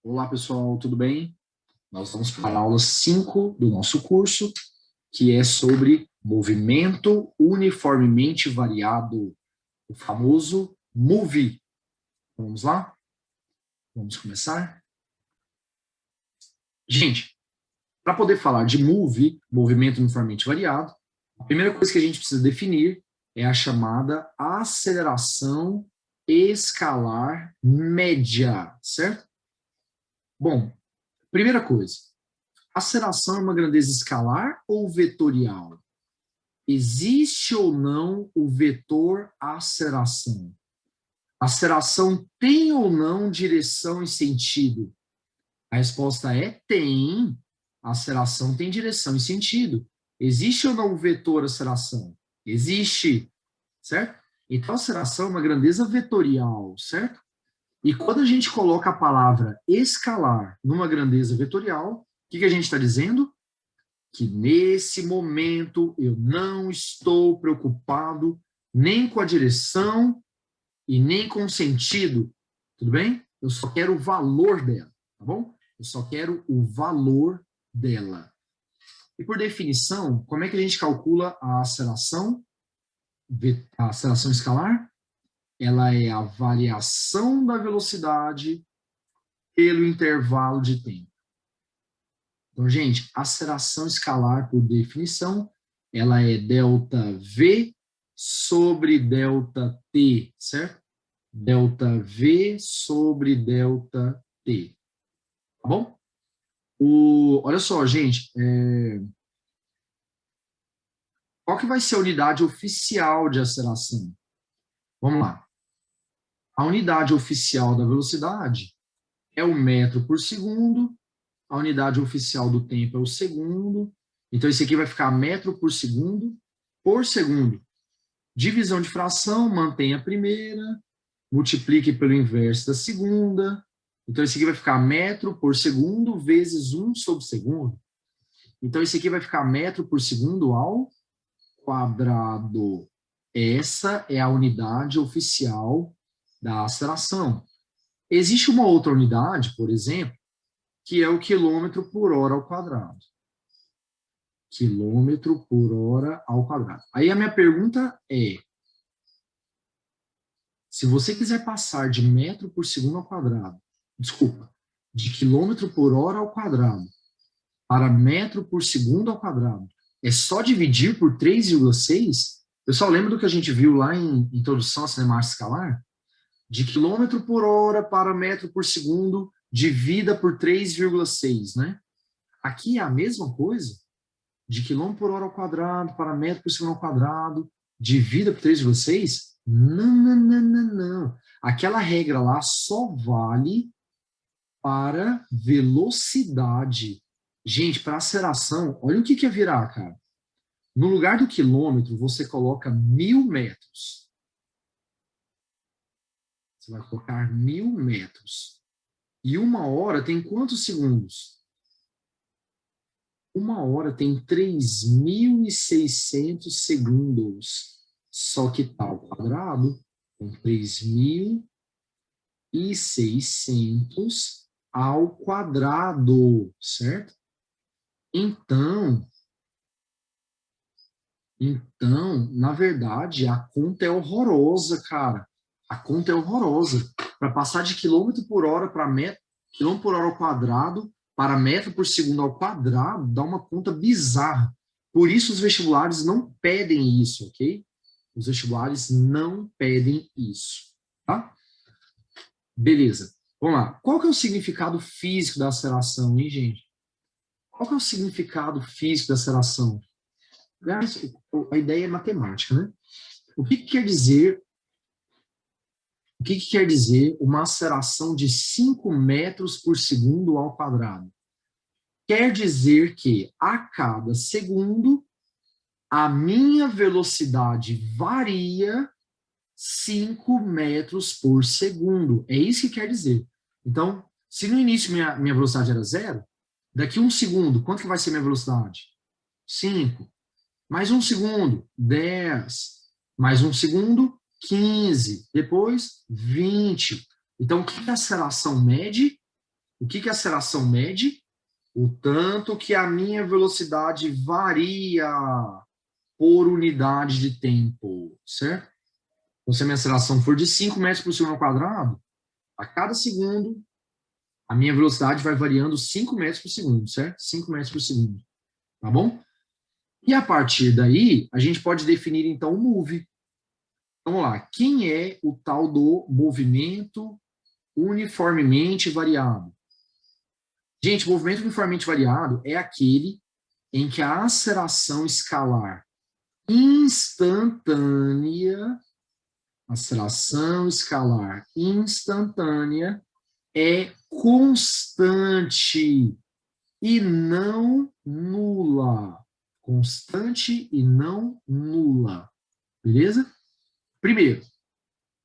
Olá, pessoal, tudo bem? Nós vamos para a aula 5 do nosso curso, que é sobre movimento uniformemente variado, o famoso MOVE. Vamos lá? Vamos começar? Gente, para poder falar de MOVE, movimento uniformemente variado, a primeira coisa que a gente precisa definir é a chamada aceleração escalar média, certo? Bom, primeira coisa, aceleração é uma grandeza escalar ou vetorial? Existe ou não o vetor aceleração? A aceleração tem ou não direção e sentido? A resposta é tem. A aceleração tem direção e sentido. Existe ou não o vetor aceleração? Existe, certo? Então, a aceleração é uma grandeza vetorial, certo? E quando a gente coloca a palavra escalar numa grandeza vetorial, o que a gente está dizendo? Que nesse momento eu não estou preocupado nem com a direção e nem com o sentido, tudo bem? Eu só quero o valor dela, tá bom? Eu só quero o valor dela. E por definição, como é que a gente calcula a aceleração? A aceleração escalar? Ela é a variação da velocidade pelo intervalo de tempo. Então, gente, aceleração escalar, por definição, ela é ΔV sobre ΔT, certo? ΔV sobre ΔT. Tá bom? Olha só, gente, qual que vai ser a unidade oficial de aceleração? Vamos lá. A unidade oficial da velocidade é o metro por segundo, a unidade oficial do tempo é o segundo, então esse aqui vai ficar metro por segundo. Divisão de fração, mantém a primeira, multiplique pelo inverso da segunda, então esse aqui vai ficar metro por segundo vezes 1 sobre segundo. Então esse aqui vai ficar metro por segundo ao quadrado. Essa é a unidade oficial da aceleração. Existe uma outra unidade, por exemplo, que é o quilômetro por hora ao quadrado. Quilômetro por hora ao quadrado. Aí a minha pergunta é, se você quiser passar de metro por segundo ao quadrado, de quilômetro por hora ao quadrado para metro por segundo ao quadrado, é só dividir por 3,6? Pessoal, lembra do que a gente viu lá em Introdução à Cinemática Escalar? De quilômetro por hora para metro por segundo, divida por 3,6, né? Aqui é a mesma coisa, de quilômetro por hora ao quadrado para metro por segundo ao quadrado, divida por 3,6? Não, não, não, não, não. Aquela regra lá só vale para velocidade. Gente, para aceleração, olha o que é virar, cara. No lugar do quilômetro, você coloca 1.000 metros. Você vai colocar 1.000 metros. E 1 hora tem quantos segundos? 1 hora tem 3.600 segundos. Só que está ao quadrado com 3.600 ao quadrado, certo? Então, na verdade, a conta é horrorosa, cara. A conta é horrorosa. Para passar de quilômetro por hora para metro, quilômetro por hora ao quadrado para metro por segundo ao quadrado, dá uma conta bizarra. Por isso os vestibulares não pedem isso, ok? Os vestibulares não pedem isso, tá? Beleza. Vamos lá. Qual que é o significado físico da aceleração, hein, gente? Qual que é o significado físico da aceleração? A ideia é matemática, né? O que quer dizer uma aceleração de 5 metros por segundo ao quadrado? Quer dizer que a cada segundo a minha velocidade varia 5 metros por segundo. É isso que quer dizer. Então, se no início minha velocidade era 0, daqui 1 segundo, quanto que vai ser minha velocidade? 5. Mais 1 segundo, 10. Mais 1 segundo, 15. Depois, 20. Então, o que a aceleração mede? O que a aceleração mede? O tanto que a minha velocidade varia por unidade de tempo, certo? Então, se a minha aceleração for de 5 metros por segundo ao quadrado, a cada segundo, a minha velocidade vai variando 5 metros por segundo, certo? 5 metros por segundo, tá bom? E a partir daí, a gente pode definir, então, o move. Vamos lá, quem é o tal do movimento uniformemente variado? Gente, movimento uniformemente variado é aquele em que a aceleração escalar instantânea, é constante e não nula. Constante e não nula. Beleza? Primeiro,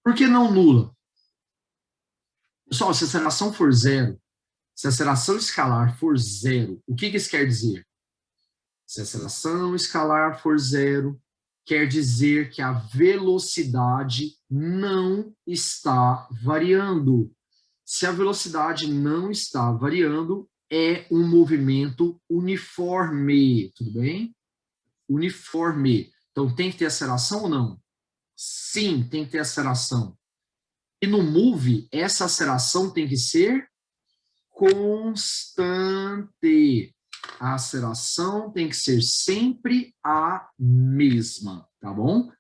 por que não nula? Pessoal, se a aceleração for zero, se a aceleração escalar for zero, o que isso quer dizer? Se a aceleração escalar for zero, quer dizer que a velocidade não está variando. Se a velocidade não está variando, é um movimento uniforme, tudo bem? Uniforme. Então, tem que ter aceleração ou não? Sim, tem que ter aceleração. E no move, essa aceleração tem que ser constante. A aceleração tem que ser sempre a mesma, tá bom?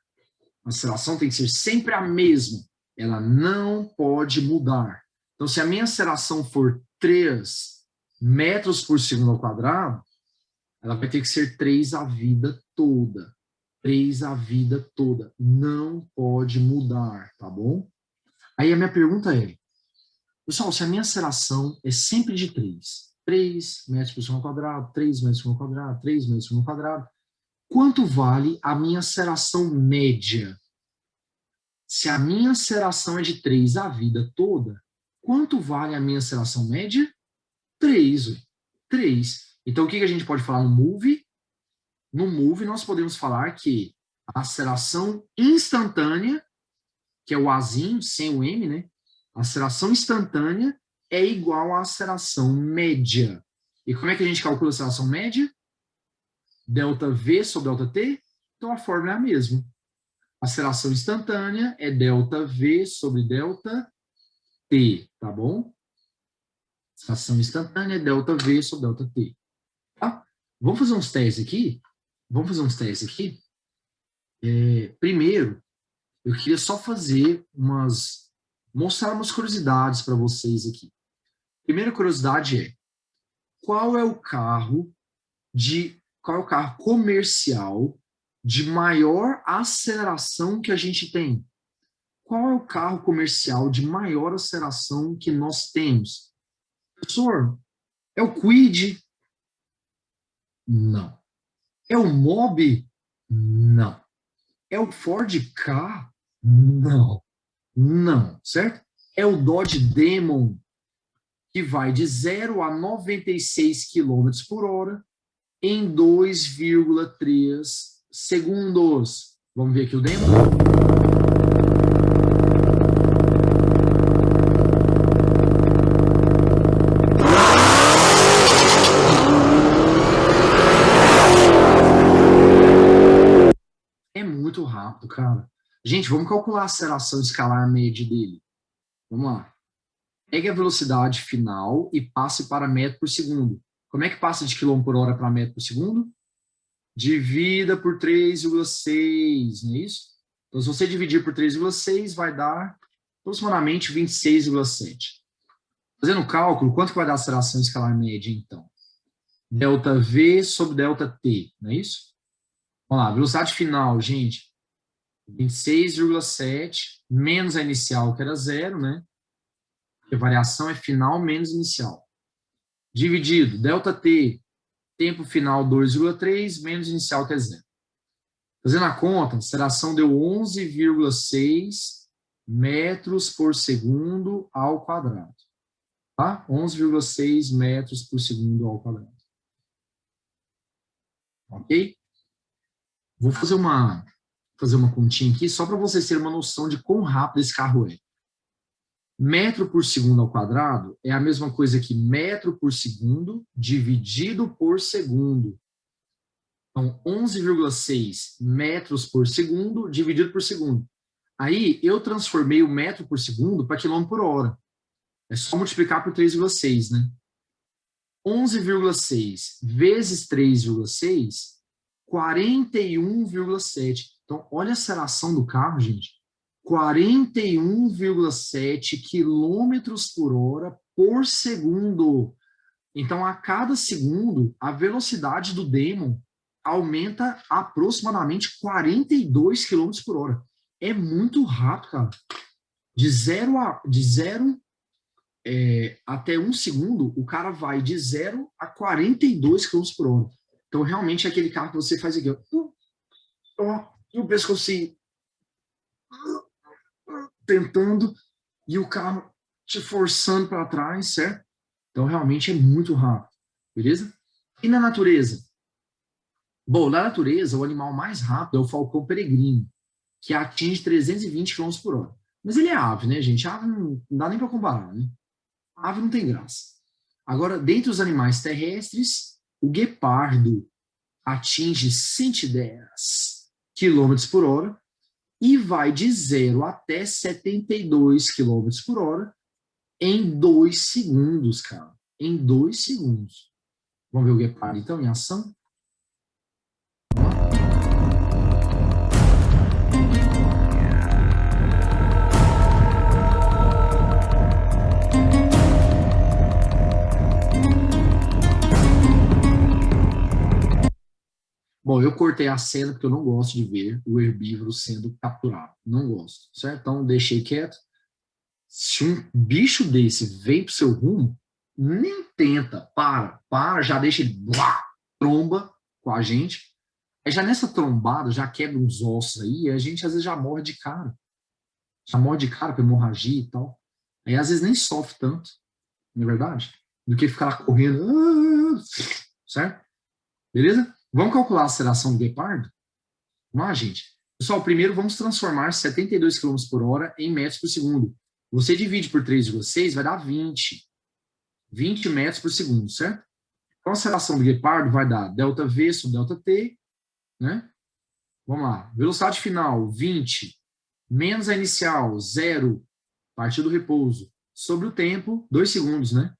A aceleração tem que ser sempre a mesma. Ela não pode mudar. Então, se a minha aceleração for 3 metros por segundo ao quadrado, ela vai ter que ser 3 a vida toda. 3 a vida toda. Não pode mudar, tá bom? Aí a minha pergunta é, pessoal, se a minha aceleração é sempre de 3 metros por segundo ao quadrado, 3 metros por segundo ao quadrado, 3 metros por segundo ao quadrado, quanto vale a minha aceleração média? Se a minha aceleração é de 3 a vida toda, quanto vale a minha aceleração média? 3. 3. Então, o que a gente pode falar no move? No move, nós podemos falar que a aceleração instantânea, que é o Azinho, sem o M, né? A aceleração instantânea é igual à aceleração média. E como é que a gente calcula a aceleração média? ΔV sobre ΔT? Então, a fórmula é a mesma. A aceleração instantânea é ΔV sobre ΔT, tá bom? Aceleração instantânea é ΔV sobre ΔT. Tá? Vamos fazer uns testes aqui? Primeiro, eu queria só mostrar umas curiosidades para vocês aqui. Primeira curiosidade é, qual é o carro comercial de maior aceleração que a gente tem? Qual é o carro comercial de maior aceleração que nós temos? Professor, é o Kwid? Não. É o Mobi? Não. É o Ford Ka? Não. Não, certo? É o Dodge Demon, que vai de 0 a 96 km por hora em 2,3 segundos. Vamos ver aqui o Demon? É muito rápido, cara. Gente, vamos calcular a aceleração escalar média dele. Vamos lá. Pegue a velocidade final e passe para metro por segundo. Como é que passa de quilômetro por hora para metro por segundo? Divida por 3,6, não é isso? Então, se você dividir por 3,6, vai dar aproximadamente 26,7. Fazendo o cálculo, quanto que vai dar a aceleração escalar média, então? ΔV sobre ΔT, não é isso? Vamos lá, velocidade final, gente. 26,7 menos a inicial, que era 0, né? Porque a variação é final menos inicial. Dividido, ΔT, tempo final 2,3 menos inicial, que é 0. Fazendo a conta, a aceleração deu 11,6 metros por segundo ao quadrado. Tá? 11,6 metros por segundo ao quadrado. Ok? Vou fazer uma continha aqui só para vocês terem uma noção de quão rápido esse carro é. Metro por segundo ao quadrado é a mesma coisa que metro por segundo dividido por segundo. Então, 11,6 metros por segundo dividido por segundo. Aí, eu transformei o metro por segundo para quilômetro por hora. É só multiplicar por 3,6, né? 11,6 vezes 3,6, 41,7. Então, olha a aceleração do carro, gente. 41,7 quilômetros por hora por segundo. Então, a cada segundo, a velocidade do Demon aumenta aproximadamente 42 quilômetros por hora. É muito rápido, cara. De zero até um segundo, o cara vai de 0 a 42 quilômetros por hora. Então, realmente, é aquele carro que você faz aqui, ó, e o pescocinho tentando, e o carro te forçando para trás, certo? Então, realmente é muito rápido, beleza? E na natureza? Bom, na natureza, o animal mais rápido é o falcão peregrino, que atinge 320 quilômetros por hora. Mas ele é ave, né, gente? Ave não dá nem para comparar, né? A ave não tem graça. Agora, dentre os animais terrestres, o guepardo atinge 110 quilômetros por hora e vai de 0 até 72 quilômetros por hora em 2 segundos, cara. Em 2 segundos. Vamos ver o guepardo, então, em ação? Bom, eu cortei a cena porque eu não gosto de ver o herbívoro sendo capturado. Não gosto, certo? Então, deixei quieto. Se um bicho desse vem pro seu rumo, nem tenta, para, já deixa ele tromba com a gente. Aí já nessa trombada, já quebra uns ossos aí, e a gente às vezes já morre de cara. Já morre de cara com hemorragia e tal. Aí às vezes nem sofre tanto, não é verdade? Do que ficar lá correndo, certo? Beleza? Vamos calcular a aceleração do guepardo? Vamos lá, gente. Pessoal, primeiro vamos transformar 72 km por hora em metros por segundo. Você divide por 3,6, vai dar 20. 20 metros por segundo, certo? Então, a aceleração do guepardo vai dar ΔV sobre ΔT, né? Vamos lá. Velocidade final, 20. Menos a inicial, 0. Partir do repouso. Sobre o tempo, 2 segundos, né?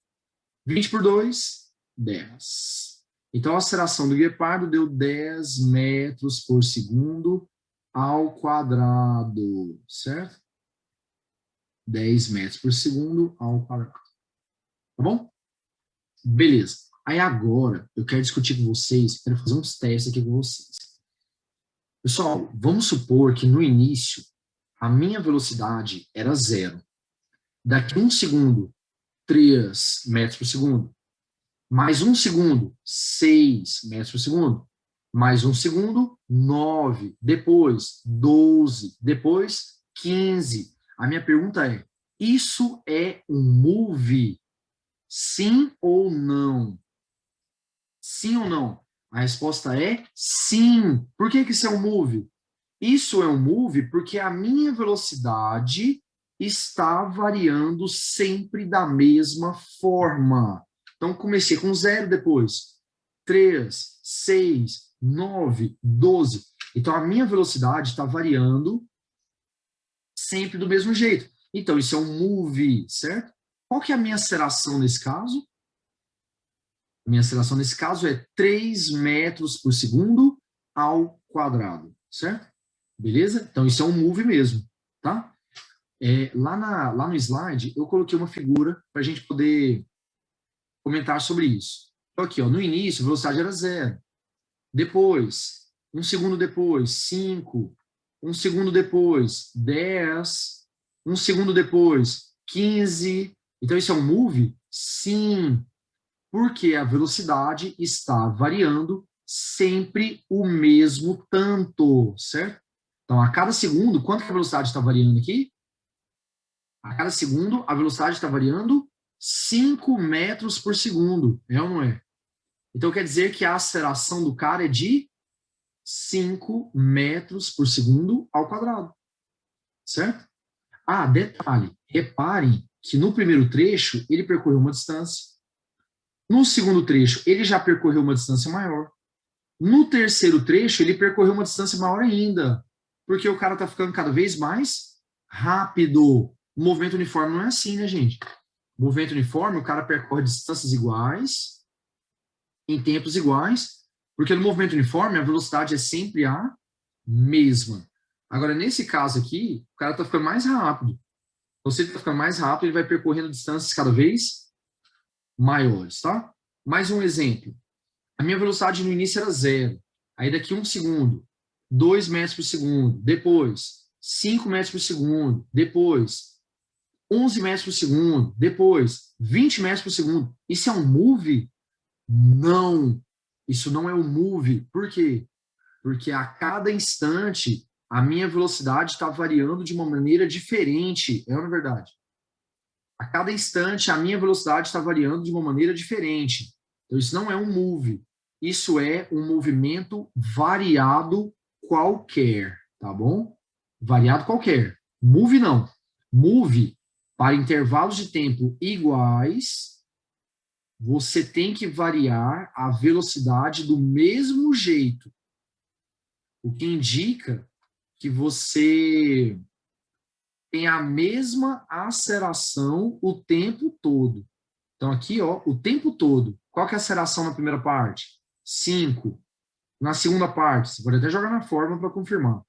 20 por 2, 10. Então, a aceleração do guepardo deu 10 metros por segundo ao quadrado, certo? 10 metros por segundo ao quadrado. Tá bom? Beleza. Aí agora, eu quero discutir com vocês, quero fazer uns testes aqui com vocês. Pessoal, vamos supor que no início, a minha velocidade era 0. Daqui a 1 segundo, 3 metros por segundo. Mais 1 segundo, 6 metros por segundo. Mais 1 segundo, 9. Depois, 12. Depois, 15. A minha pergunta é, isso é um move? Sim ou não? Sim ou não? A resposta é sim. Por que isso é um move? Isso é um move porque a minha velocidade está variando sempre da mesma forma. Então, comecei com 0, depois 3, 6, 9, 12. Então, a minha velocidade está variando sempre do mesmo jeito. Então, isso é um move, certo? Qual que é a minha aceleração nesse caso? A minha aceleração nesse caso é 3 metros por segundo ao quadrado, certo? Beleza? Então, isso é um move mesmo, tá? Lá no slide, eu coloquei uma figura para a gente poder comentar sobre isso. Então, aqui, ó, no início, a velocidade era 0. Depois, 1 segundo depois, 5. 1 segundo depois, 10. 1 segundo depois, 15. Então, isso é um move? Sim, porque a velocidade está variando sempre o mesmo tanto, certo? Então, a cada segundo, quanto que a velocidade está variando aqui? A cada segundo, a velocidade está variando 5 metros por segundo. É ou não é? Então, quer dizer que a aceleração do cara é de 5 metros por segundo ao quadrado. Certo? Ah, detalhe. Reparem que no primeiro trecho ele percorreu uma distância. No segundo trecho, ele já percorreu uma distância maior. No terceiro trecho, ele percorreu uma distância maior ainda, porque o cara está ficando cada vez mais rápido. O movimento uniforme não é assim, né, gente? O movimento uniforme, o cara percorre distâncias iguais, em tempos iguais, porque no movimento uniforme a velocidade é sempre a mesma. Agora, nesse caso aqui, o cara está ficando mais rápido. Então, se ele está ficando mais rápido, ele vai percorrendo distâncias cada vez maiores, tá? Mais um exemplo. A minha velocidade no início era 0. Aí daqui 1 segundo, 2 metros por segundo. Depois, 5 metros por segundo. Depois, 11 metros por segundo. Depois, 20 metros por segundo. Isso é um move? Não. Isso não é um move. Por quê? Porque a cada instante a minha velocidade está variando de uma maneira diferente. É ou não é verdade? A cada instante a minha velocidade está variando de uma maneira diferente. Então isso não é um move. Isso é um movimento variado qualquer, tá bom? Variado qualquer. Move não. Move, para intervalos de tempo iguais, você tem que variar a velocidade do mesmo jeito. O que indica que você tem a mesma aceleração o tempo todo. Então aqui, ó, o tempo todo. Qual que é a aceleração na primeira parte? 5. Na segunda parte, você pode até jogar na fórmula para confirmar.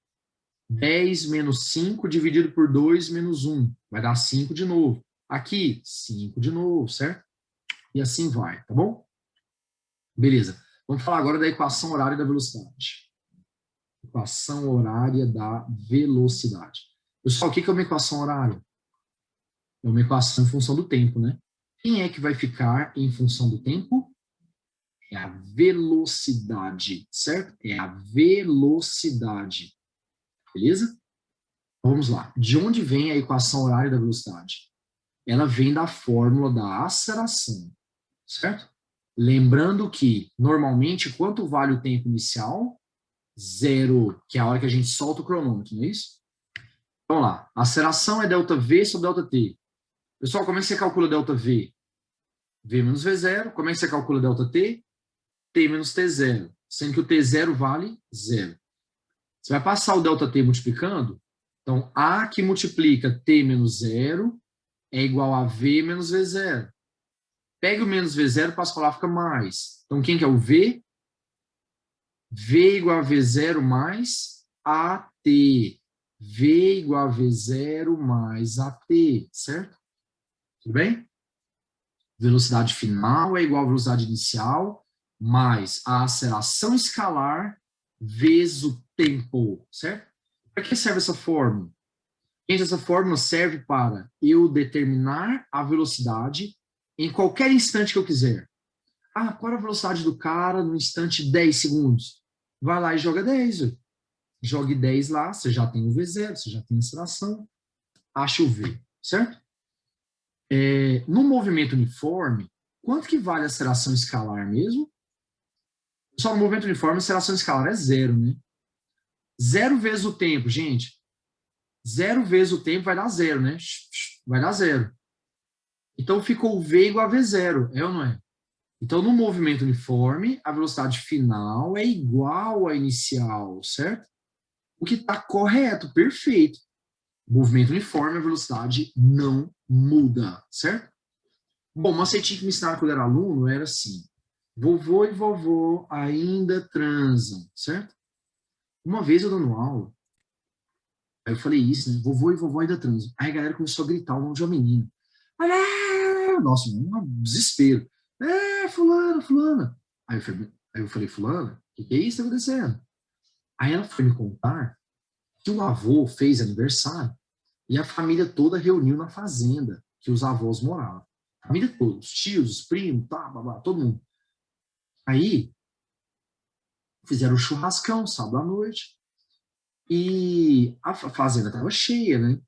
10 menos 5 dividido por 2 menos 1. Vai dar 5 de novo. Aqui, 5 de novo, certo? E assim vai, tá bom? Beleza. Vamos falar agora da equação horária da velocidade. Equação horária da velocidade. Pessoal, o que é uma equação horária? É uma equação em função do tempo, né? Quem é que vai ficar em função do tempo? É a velocidade, certo? É a velocidade. Beleza? Vamos lá. De onde vem a equação horária da velocidade? Ela vem da fórmula da aceleração, certo? Lembrando que, normalmente, quanto vale o tempo inicial? 0, que é a hora que a gente solta o cronômetro, não é isso? Vamos lá. A aceleração é ΔV sobre ΔT. Pessoal, como é que você calcula ΔV? V menos V0. Como é que você calcula ΔT? T menos T0. Sendo que o T0 vale 0. Você vai passar o ΔT multiplicando. Então, A que multiplica T menos 0 é igual a V menos V0. Pega o menos V0 e passa para lá, fica mais. Então, quem que é o V? V igual a V0 mais AT. V igual a V0 mais AT, certo? Tudo bem? Velocidade final é igual à velocidade inicial, mais a aceleração escalar vezes o tempo, certo? Para que serve essa fórmula? Gente, essa fórmula serve para eu determinar a velocidade em qualquer instante que eu quiser. Ah, qual é a velocidade do cara no instante 10 segundos? Vai lá e joga 10. Jogue 10 lá, você já tem o V0, você já tem a aceleração, acha o V, certo? No movimento uniforme, quanto que vale a aceleração escalar mesmo? Só no movimento uniforme, a aceleração escalar é 0, né? 0 vezes o tempo, gente. 0 vezes o tempo vai dar 0, né? Vai dar 0. Então, ficou V igual a V0, é ou não é? Então, no movimento uniforme, a velocidade final é igual à inicial, certo? O que está correto, perfeito. Movimento uniforme, a velocidade não muda, certo? Bom, uma macetinho que me ensinaram quando eu era aluno era assim: vovô e vovó ainda transam, certo? Uma vez eu dando aula, aí eu falei isso, né? Vovô e vovó ainda transam. Aí a galera começou a gritar o nome de uma menina. Nossa, um desespero. Fulana, fulana. Aí eu falei, fulana, o que é isso que tá acontecendo? Aí ela foi me contar que o avô fez aniversário e a família toda reuniu na fazenda que os avós moravam. A família toda, os tios, os primos, tá, blá, todo mundo. Aí fizeram um churrascão sábado à noite e a fazenda estava cheia, né?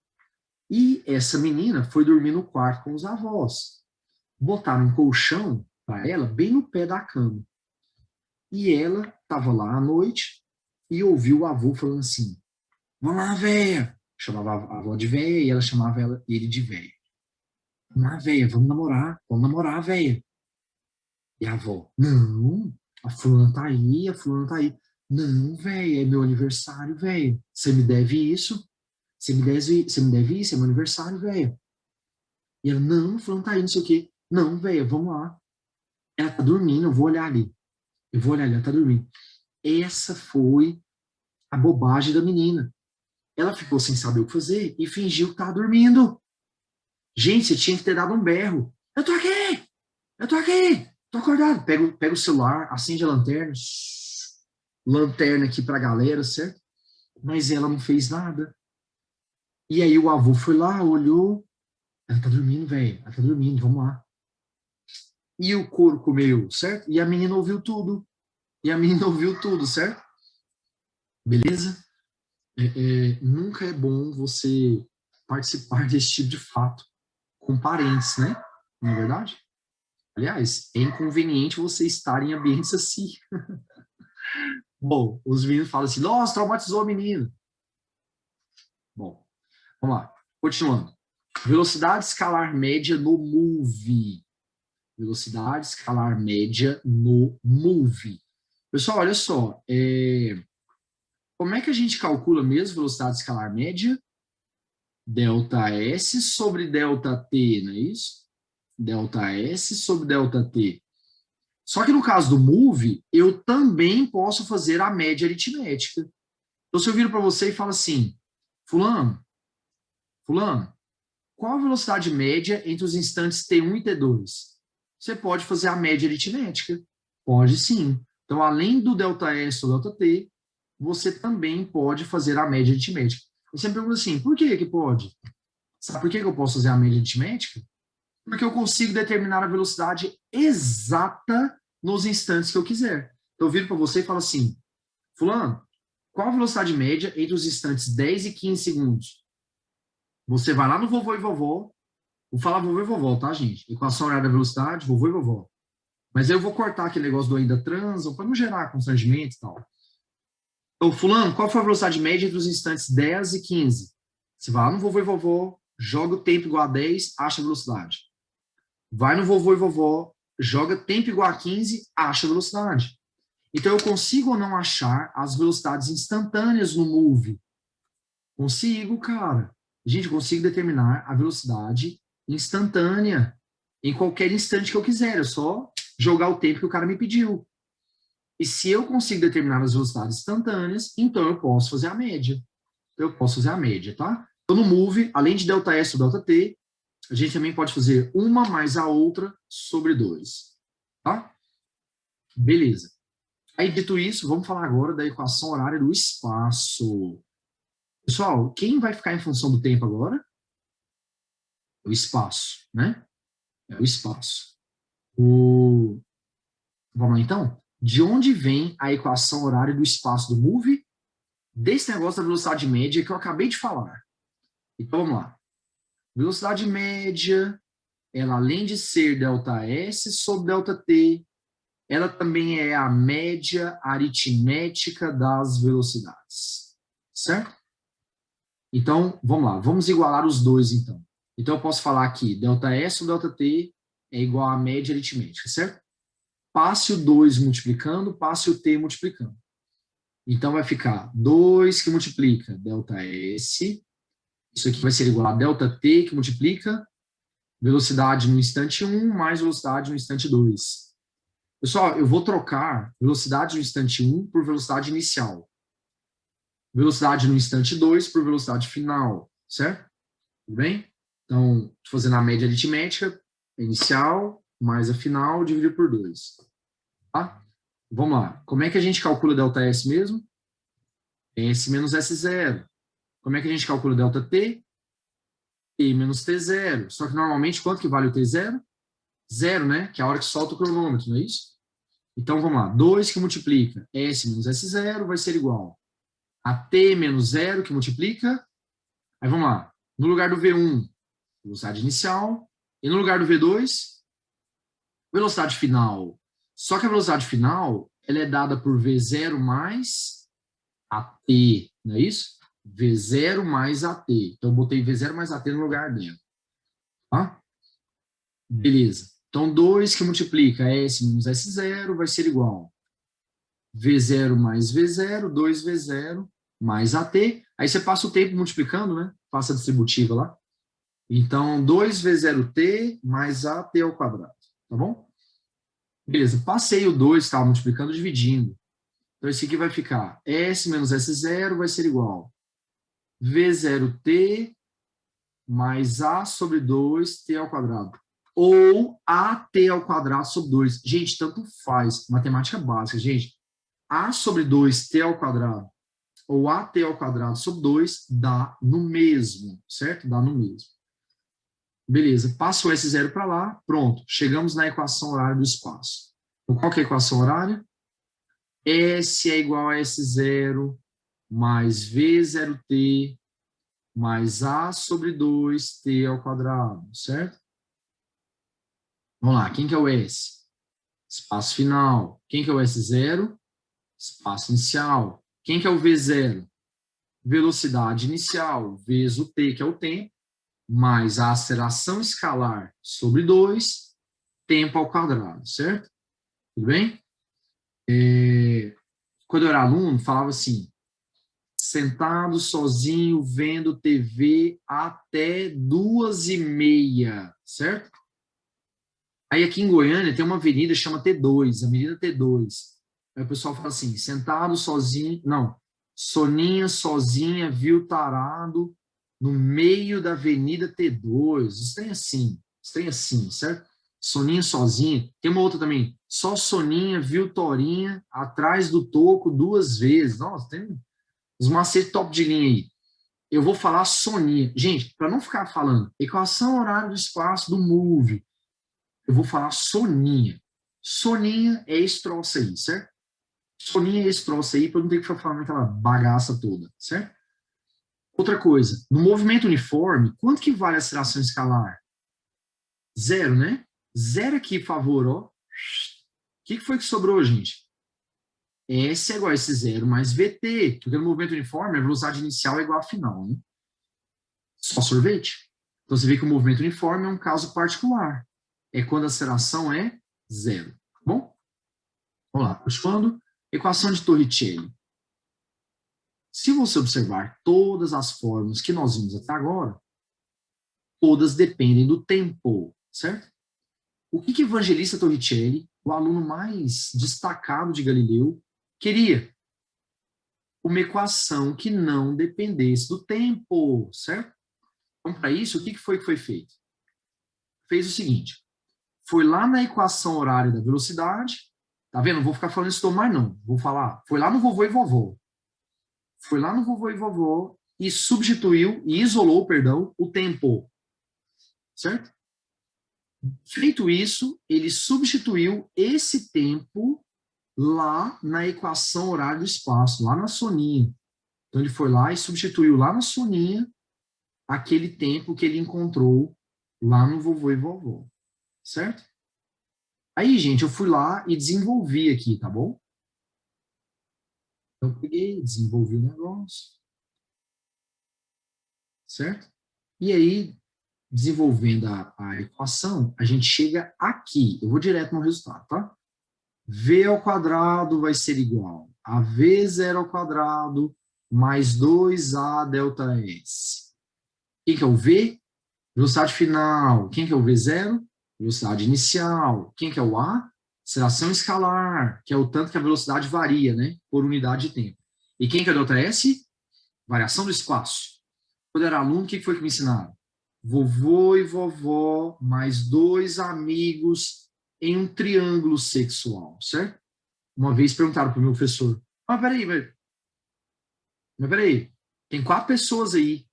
E essa menina foi dormir no quarto com os avós. Botaram um colchão para ela bem no pé da cama. E ela estava lá à noite e ouviu o avô falando assim: vamos lá, véia. Chamava a avó de véia e ela chamava ele de véia. Vamos lá, velha, vamos namorar, velha. E a avó, não, a fulana tá aí, a fulana tá aí. Não, velho, é meu aniversário, velho. Você me deve isso. Você me deve isso, é meu aniversário, velho. E ela, não, a fulana tá aí, não sei o quê. Não, velho, vamos lá. Ela tá dormindo, eu vou olhar ali. Eu vou olhar ali, ela tá dormindo. Essa foi a bobagem da menina. Ela ficou sem saber o que fazer e fingiu que tava dormindo. Gente, você tinha que ter dado um berro. Eu tô aqui! Eu tô aqui! Tô acordado. Pega o celular, acende a lanterna. Lanterna aqui pra galera, certo? Mas ela não fez nada. E aí o avô foi lá, olhou. Ela tá dormindo, velho. Ela tá dormindo, vamos lá. E o couro comeu, certo? E a menina ouviu tudo. E a menina ouviu tudo, certo? Beleza? Nunca é bom você participar desse tipo de fato com parentes, né? Não é verdade? Aliás, é inconveniente você estar em ambientes assim. Bom, os meninos falam assim, nossa, traumatizou a menina. Bom, vamos lá. Continuando. Velocidade escalar média no MOVE. Velocidade escalar média no MOVE. Pessoal, olha só. Como é que a gente calcula mesmo velocidade escalar média? Delta S sobre delta T, não é isso? Delta S sobre delta T. Só que no caso do MOVE, eu também posso fazer a média aritmética. Então, se eu viro para você e falo assim, fulano, qual a velocidade média entre os instantes T1 e T2? Você pode fazer a média aritmética. Pode sim. Então, além do delta S ou delta T, você também pode fazer a média aritmética. Você me pergunta assim, por que que pode? Sabe por que que eu posso fazer a média aritmética? Porque eu consigo determinar a velocidade exata nos instantes que eu quiser. Então, eu viro para você e falo assim, fulano, qual a velocidade média entre os instantes 10 e 15 segundos? Você vai lá no vovô e vovó, vou falar vovô e vovó, tá, gente? Equação horária da velocidade, vovô e vovó. Mas aí eu vou cortar aquele negócio do ainda transam, para não gerar constrangimento e tal. Então, fulano, qual foi a velocidade média entre os instantes 10 e 15? Você vai lá no vovô e vovó, joga o tempo igual a 10, acha a velocidade. Vai no vovô e vovó, joga tempo igual a 15, acha a velocidade. Então, eu consigo ou não achar as velocidades instantâneas no Move? Consigo, cara. Gente, eu consigo determinar a velocidade instantânea em qualquer instante que eu quiser. É só jogar o tempo que o cara me pediu. E se eu consigo determinar as velocidades instantâneas, então eu posso fazer a média. Eu posso fazer a média, tá? Então, no Move, além de delta S ou delta T, a gente também pode fazer uma mais a outra sobre 2. Tá? Beleza. Aí, dito isso, vamos falar agora da equação horária do espaço. Pessoal, quem vai ficar em função do tempo agora? O espaço, né? É o espaço. Vamos lá, então? De onde vem a equação horária do espaço do Move? Desse negócio da velocidade média que eu acabei de falar. Então, vamos lá. Velocidade média, ela além de ser ΔS sobre ΔT, ela também é a média aritmética das velocidades. Certo? Então, vamos lá. Vamos igualar os dois, então. Então, eu posso falar aqui, ΔS ou ΔT é igual à média aritmética, certo? Passe o 2 multiplicando, passe o t multiplicando. Então, vai ficar 2 que multiplica ΔS. Isso aqui vai ser igual a ΔT que multiplica velocidade no instante 1 mais velocidade no instante 2. Pessoal, eu vou trocar velocidade no instante 1 por velocidade inicial. Velocidade no instante 2 por velocidade final, certo? Tudo bem? Então, estou fazendo a média aritmética, inicial mais a final, dividido por 2. Tá? Vamos lá. Como é que a gente calcula ΔS mesmo? S menos S0. Como é que a gente calcula ΔT? T menos T0. Só que normalmente, quanto que vale o T0? Zero, né? Que é a hora que solta o cronômetro, não é isso? Então, vamos lá. 2 que multiplica S menos S0 vai ser igual a T menos 0 que multiplica. Aí, vamos lá. No lugar do V1, velocidade inicial. E no lugar do V2, velocidade final. Só que a velocidade final, ela é dada por V0 mais AT, não é isso? V0 mais AT. Então, eu botei V0 mais AT no lugar dela. Tá? Beleza. Então, 2 que multiplica S menos S0 vai ser igual V0 mais V0, 2V0 mais AT. Aí você passa o tempo multiplicando, né? Passa a distributiva lá. Então, 2V0T mais AT ao quadrado. Tá bom? Beleza. Passei o 2, estava multiplicando, dividindo. Então, esse aqui vai ficar S menos S0 vai ser igual V0T mais A sobre 2T ao quadrado. Ou AT ao quadrado sobre 2. Gente, tanto faz. Matemática básica, gente. A sobre 2T ao quadrado ou AT ao quadrado sobre 2 dá no mesmo, certo? Dá no mesmo. Beleza, passa o S0 para lá, pronto. Chegamos na equação horária do espaço. Então, qual que é a equação horária? S é igual a S0 mais V0T mais A sobre 2T ao quadrado, certo? Vamos lá, quem que é o S? Espaço final. Quem que é o S0? Espaço inicial. Quem que é o V0? Velocidade inicial, vezes o T, que é o tempo, mais a aceleração escalar sobre 2, tempo ao quadrado, certo? Tudo bem? Quando eu era aluno, falava assim, sentado sozinho, vendo TV até 2h30, certo? Aí aqui em Goiânia tem uma avenida chama T2, Avenida T2. Aí o pessoal fala assim, sentado sozinho, não, Soninha sozinha viu tarado no meio da Avenida T2. Estranho assim, certo? Soninha sozinha. Tem uma outra também, só Soninha viu Torinha atrás do toco 2 vezes. Nossa, tem uns macetes top de linha aí. Eu vou falar Soninha. Gente, para não ficar falando equação horária do espaço do MOVE, eu vou falar Soninha. Soninha é esse troço aí, certo? Soninha é esse troço aí, para não ter que ficar falando aquela bagaça toda, certo? Outra coisa, no movimento uniforme, quanto que vale a aceleração escalar? 0, né? 0 aqui, por favor, ó. O que foi que sobrou, gente? S é igual a S0 mais VT, porque no movimento uniforme a velocidade inicial é igual à final, né? Só sorvete. Então você vê que o movimento uniforme é um caso particular. É quando a aceleração é 0. Tá bom? Vamos lá, continuando. Equação de Torricelli. Se você observar todas as fórmulas que nós vimos até agora, todas dependem do tempo, certo? O que Evangelista Torricelli, o aluno mais destacado de Galileu, queria? Uma equação que não dependesse do tempo, certo? Então, para isso, o que foi feito? Fez o seguinte, foi lá na equação horária da velocidade, tá vendo? Não vou ficar falando isso mais não, vou falar, foi lá no vovô e vovó. Foi lá no vovô e vovó e substituiu, e isolou, perdão, o tempo, certo? Feito isso, ele substituiu esse tempo lá na equação horária do espaço, lá na soninha. Então ele foi lá e substituiu lá na soninha aquele tempo que ele encontrou lá no vovô e vovó, certo? Aí, gente, eu fui lá e desenvolvi aqui, tá bom? Então eu peguei, desenvolvi o negócio, certo? E aí, desenvolvendo a equação, a gente chega aqui. Eu vou direto no resultado, tá? V ao quadrado vai ser igual a V0 ao quadrado mais 2A delta S. Quem que é o V? Velocidade final. Quem que é o V0? Velocidade inicial. Quem que é o A? Aceleração escalar, que é o tanto que a velocidade varia, né? Por unidade de tempo. E quem que é o delta S? Variação do espaço. Quando eu era aluno, o que foi que me ensinaram? Vovô e vovó, mais 2 amigos em um triângulo sexual, certo? Uma vez perguntaram para o meu professor, mas peraí, tem 4 pessoas aí.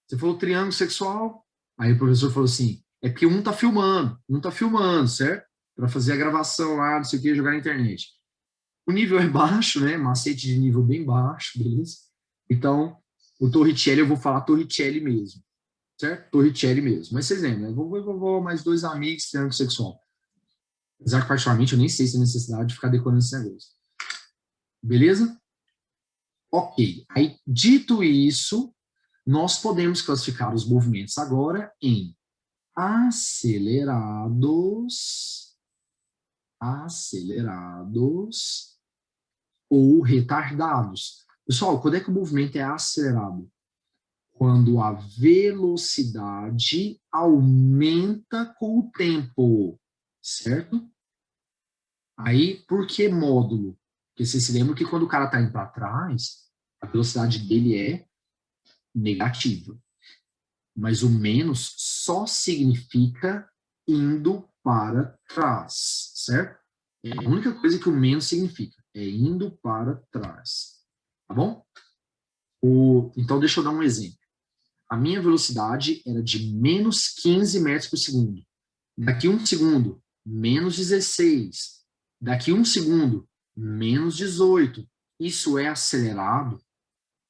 Você falou triângulo sexual? Aí o professor falou assim, é porque um tá filmando, certo? Para fazer a gravação lá, não sei o que, jogar na internet. O nível é baixo, né? Macete de nível bem baixo, beleza? Então, o Torricelli, eu vou falar Torricelli mesmo, certo? Torricelli mesmo. Mas vocês lembram, né? Vovô e vovó, mais 2 amigos, triângulo sexual. Apesar que, particularmente, eu nem sei se tem necessidade de ficar decorando esse negócio. Beleza? Ok. Aí, dito isso, nós podemos classificar os movimentos agora em acelerados ou retardados. Pessoal, quando é que o movimento é acelerado? Quando a velocidade aumenta com o tempo, certo? Aí, por que módulo? Porque você se lembra que quando o cara está indo para trás, a velocidade dele é negativa. Mas o menos só significa indo para trás, certo? É a única coisa que o menos significa, é indo para trás, tá bom? Então, deixa eu dar um exemplo. A minha velocidade era de menos 15 metros por segundo. Daqui um segundo, menos 16. Daqui um segundo, menos 18. Isso é acelerado?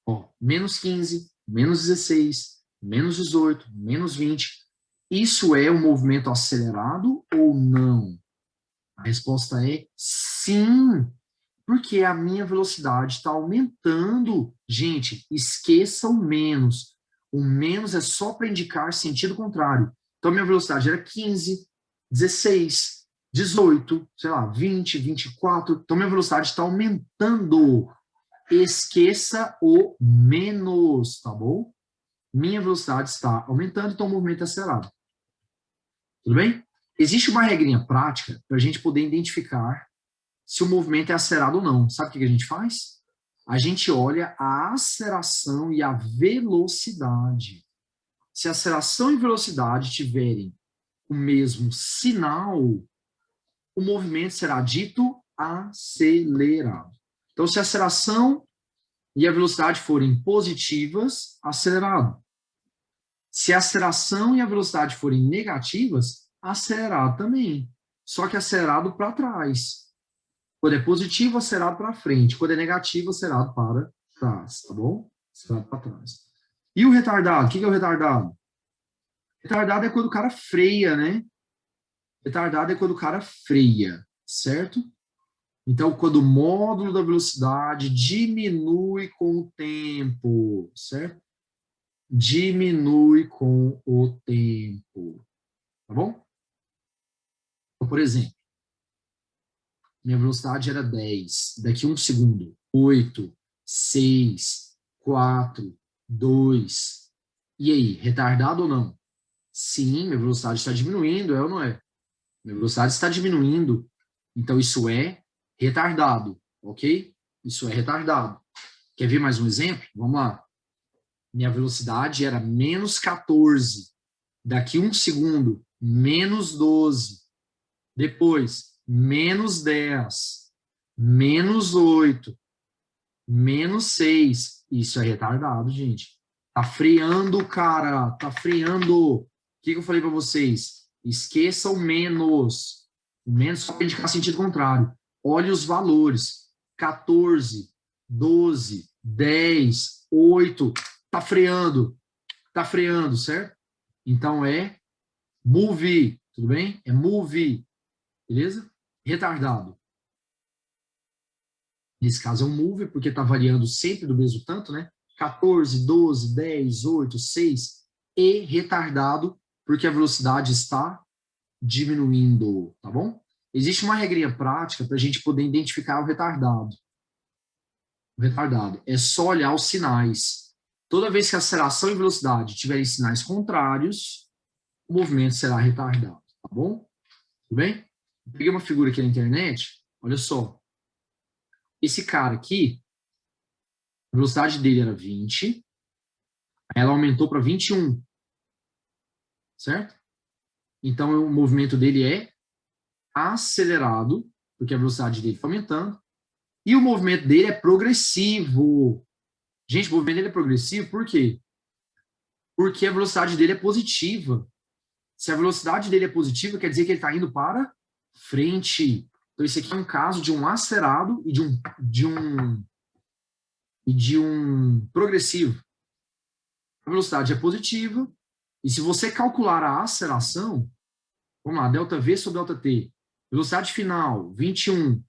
Ó, menos 15, menos 16, menos 18, menos 20. Isso é um movimento acelerado ou não? A resposta é sim, porque a minha velocidade está aumentando. Gente, esqueça o menos. O menos é só para indicar sentido contrário. Então, minha velocidade era 15, 16, 18, sei lá, 20, 24. Então, minha velocidade está aumentando. Esqueça o menos, tá bom? Minha velocidade está aumentando, então o movimento é acelerado. Tudo bem? Existe uma regrinha prática para a gente poder identificar se o movimento é acelerado ou não. Sabe o que a gente faz? A gente olha a aceleração e a velocidade. Se a aceleração e velocidade tiverem o mesmo sinal, o movimento será dito acelerado. Então, se a aceleração e a velocidade forem positivas, acelerado. Se a aceleração e a velocidade forem negativas, acelerado também. Só que acelerado para trás. Quando é positivo, acelerado para frente. Quando é negativo, acelerado para trás, tá bom? Acelerado para trás. E o retardado? O que é o retardado? Retardado é quando o cara freia, né? Retardado é quando o cara freia, certo? Então, quando o módulo da velocidade diminui com o tempo, certo? Diminui com o tempo, tá bom? Então, por exemplo, minha velocidade era 10, daqui um segundo, 8, 6, 4, 2. E aí, retardado ou não? Sim, minha velocidade está diminuindo, é ou não é? Minha velocidade está diminuindo, então isso é retardado, ok? Isso é retardado. Quer ver mais um exemplo? Vamos lá. Minha velocidade era menos 14. Daqui um segundo, menos 12. Depois, menos 10. Menos 8. Menos 6. Isso é retardado, gente. Tá freando, cara. Tá freando. O que eu falei para vocês? Esqueça o menos. O menos só para indicar sentido contrário. Olhe os valores. 14, 12, 10, 8. Tá freando. Tá freando, certo? Então é move. Tudo bem? É move. Beleza? Retardado. Nesse caso é um move, porque está variando sempre do mesmo tanto, né? 14, 12, 10, 8, 6. E retardado, porque a velocidade está diminuindo, tá bom? Existe uma regrinha prática para a gente poder identificar o retardado. O retardado é só olhar os sinais. Toda vez que a aceleração e velocidade tiverem sinais contrários, o movimento será retardado, tá bom? Tudo bem? Peguei uma figura aqui na internet, olha só. Esse cara aqui, a velocidade dele era 20, aí ela aumentou para 21, certo? Então, o movimento dele é acelerado, porque a velocidade dele está aumentando, e o movimento dele é progressivo. Gente, o movimento dele é progressivo por quê? Porque a velocidade dele é positiva. Se a velocidade dele é positiva, quer dizer que ele está indo para frente. Então, esse aqui é um caso de um acelerado e de um progressivo. A velocidade é positiva, e se você calcular a aceleração, vamos lá, ΔV sobre ΔT, velocidade final, 21,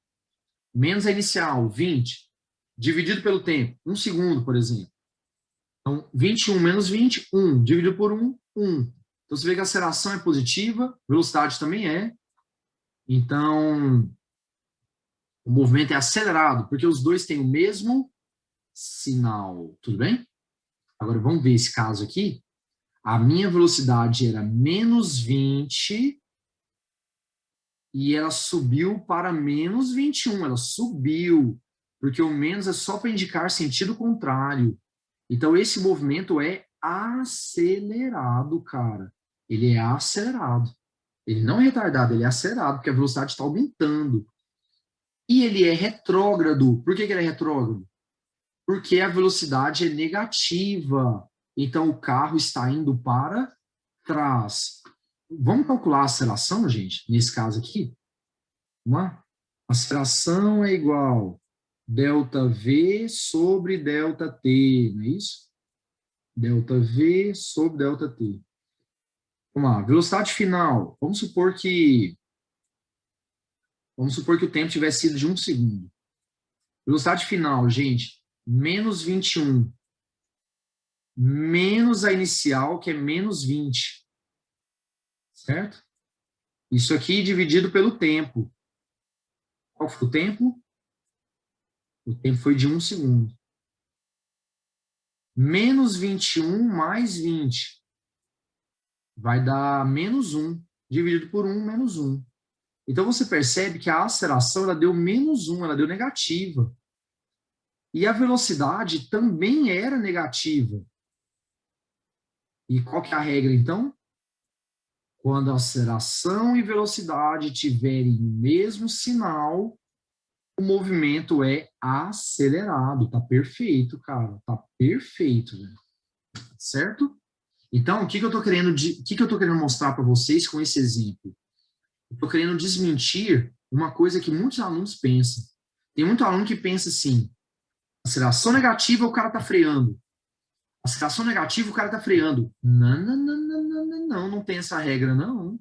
menos a inicial, 20, dividido pelo tempo, 1 segundo, por exemplo. Então, 21 menos 20, 1, dividido por 1, 1. Então, você vê que a aceleração é positiva, velocidade também é. Então, o movimento é acelerado, porque os dois têm o mesmo sinal. Tudo bem? Agora, vamos ver esse caso aqui. A minha velocidade era menos 20 e ela subiu para menos 21. Ela subiu, porque o menos é só para indicar sentido contrário. Então, esse movimento é acelerado, cara. Ele é acelerado. Ele não é retardado, ele é acelerado, porque a velocidade está aumentando. E ele é retrógrado. Por que ele é retrógrado? Porque a velocidade é negativa. Então, o carro está indo para trás. Vamos calcular a aceleração, gente, nesse caso aqui? Vamos lá? A aceleração é igual ΔV sobre ΔT, não é isso? ΔV sobre ΔT. Vamos lá, velocidade final. Vamos supor que o tempo tivesse sido de 1 segundo. Velocidade final, gente, menos 21. Menos a inicial, que é menos 20. Certo? Isso aqui dividido pelo tempo. Qual foi o tempo? O tempo foi de 1 segundo. Menos 21 mais 20. Vai dar menos 1. Dividido por 1, menos 1. Então, você percebe que a aceleração ela deu menos 1, ela deu negativa. E a velocidade também era negativa. E qual que é a regra, então? Quando a aceleração e velocidade tiverem o mesmo sinal, o movimento é acelerado. Tá perfeito, cara. Tá perfeito, né? Certo? Então, o que eu tô querendo mostrar para vocês com esse exemplo? Eu tô querendo desmentir uma coisa que muitos alunos pensam. Tem muito aluno que pensa assim: aceleração negativa, o cara tá freando. Aceleração negativa, o cara tá freando. Não tem essa regra, não.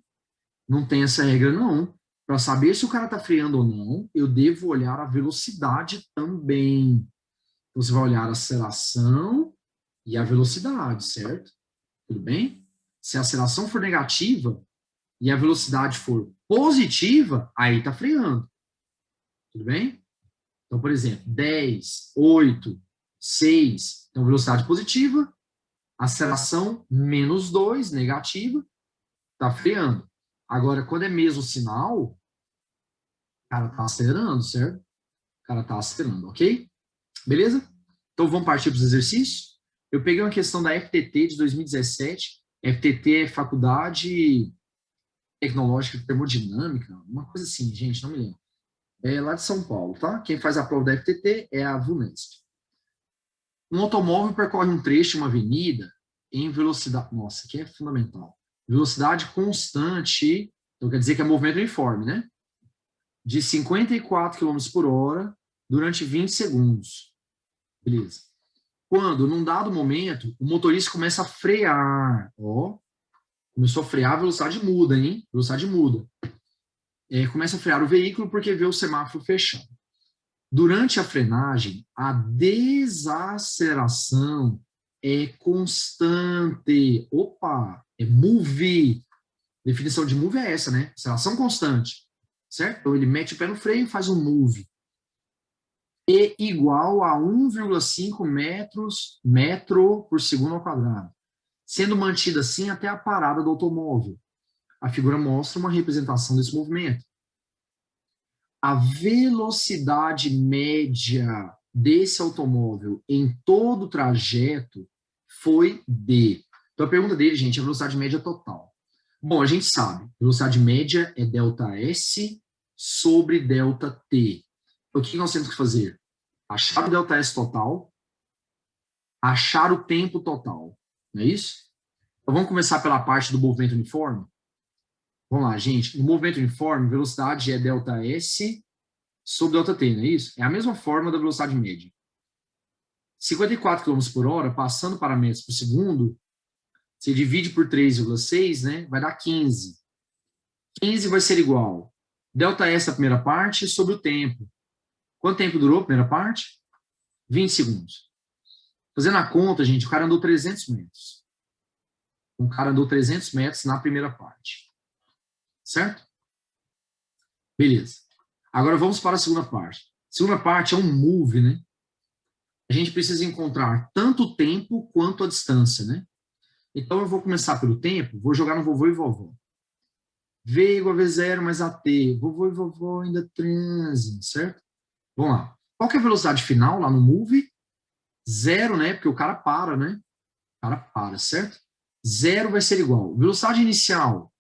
Não tem essa regra, não. Para saber se o cara tá freando ou não, eu devo olhar a velocidade também. Então, você vai olhar a aceleração e a velocidade, certo? Tudo bem? Se a aceleração for negativa e a velocidade for positiva, aí tá freando. Tudo bem? Então, por exemplo, 10, 8, 6, então velocidade positiva, aceleração menos 2, negativa, tá freando. Agora, quando é mesmo sinal, o cara tá acelerando, certo? O cara tá acelerando, ok? Beleza? Então, vamos partir para os exercícios? Eu peguei uma questão da FTT de 2017. FTT é Faculdade Tecnológica de Termodinâmica, uma coisa assim, gente, não me lembro. É lá de São Paulo, tá? Quem faz a prova da FTT é a VUNESP. Um automóvel percorre um trecho de uma avenida em velocidade... Nossa, aqui é fundamental. Velocidade constante, então quer dizer que é movimento uniforme, né? De 54 km por hora durante 20 segundos. Beleza. Quando, num dado momento, o motorista começa a frear. Ó, começou a frear, a velocidade muda, hein? Velocidade muda. Começa a frear o veículo porque vê o semáforo fechando. Durante a frenagem, a desaceleração é constante. Opa, é move. Definição de move é essa, né? Aceleração constante. Certo? Então, ele mete o pé no freio e faz um move. E igual a 1,5 metro por segundo ao quadrado, sendo mantida assim até a parada do automóvel. A figura mostra uma representação desse movimento. A velocidade média desse automóvel em todo o trajeto foi d. Então a pergunta dele, gente, é a velocidade média total. Bom, a gente sabe, velocidade média é ΔS sobre ΔT. Então, o que nós temos que fazer? Achar o ΔS total, achar o tempo total. Não é isso? Então vamos começar pela parte do movimento uniforme? Vamos lá, gente. No movimento uniforme, velocidade é ΔS sobre ΔT, não é isso? É a mesma forma da velocidade média. 54 km por hora, passando para metros por segundo, você divide por 3,6, né? Vai dar 15. 15 vai ser igual ΔS a primeira parte sobre o tempo. Quanto tempo durou a primeira parte? 20 segundos. Fazendo a conta, gente, o cara andou 300 metros. Um cara andou 300 metros na primeira parte. Certo? Beleza. Agora vamos para a segunda parte. A segunda parte é um move, né? A gente precisa encontrar tanto o tempo quanto a distância, né? Então eu vou começar pelo tempo, vou jogar no vovô e vovó. V igual a V0 mais AT. Vovô e vovó ainda transam, certo? Vamos lá. Qual que é a velocidade final lá no move? 0, né? Porque o cara para, né? O cara para, certo? 0 vai ser igual. Velocidade inicial.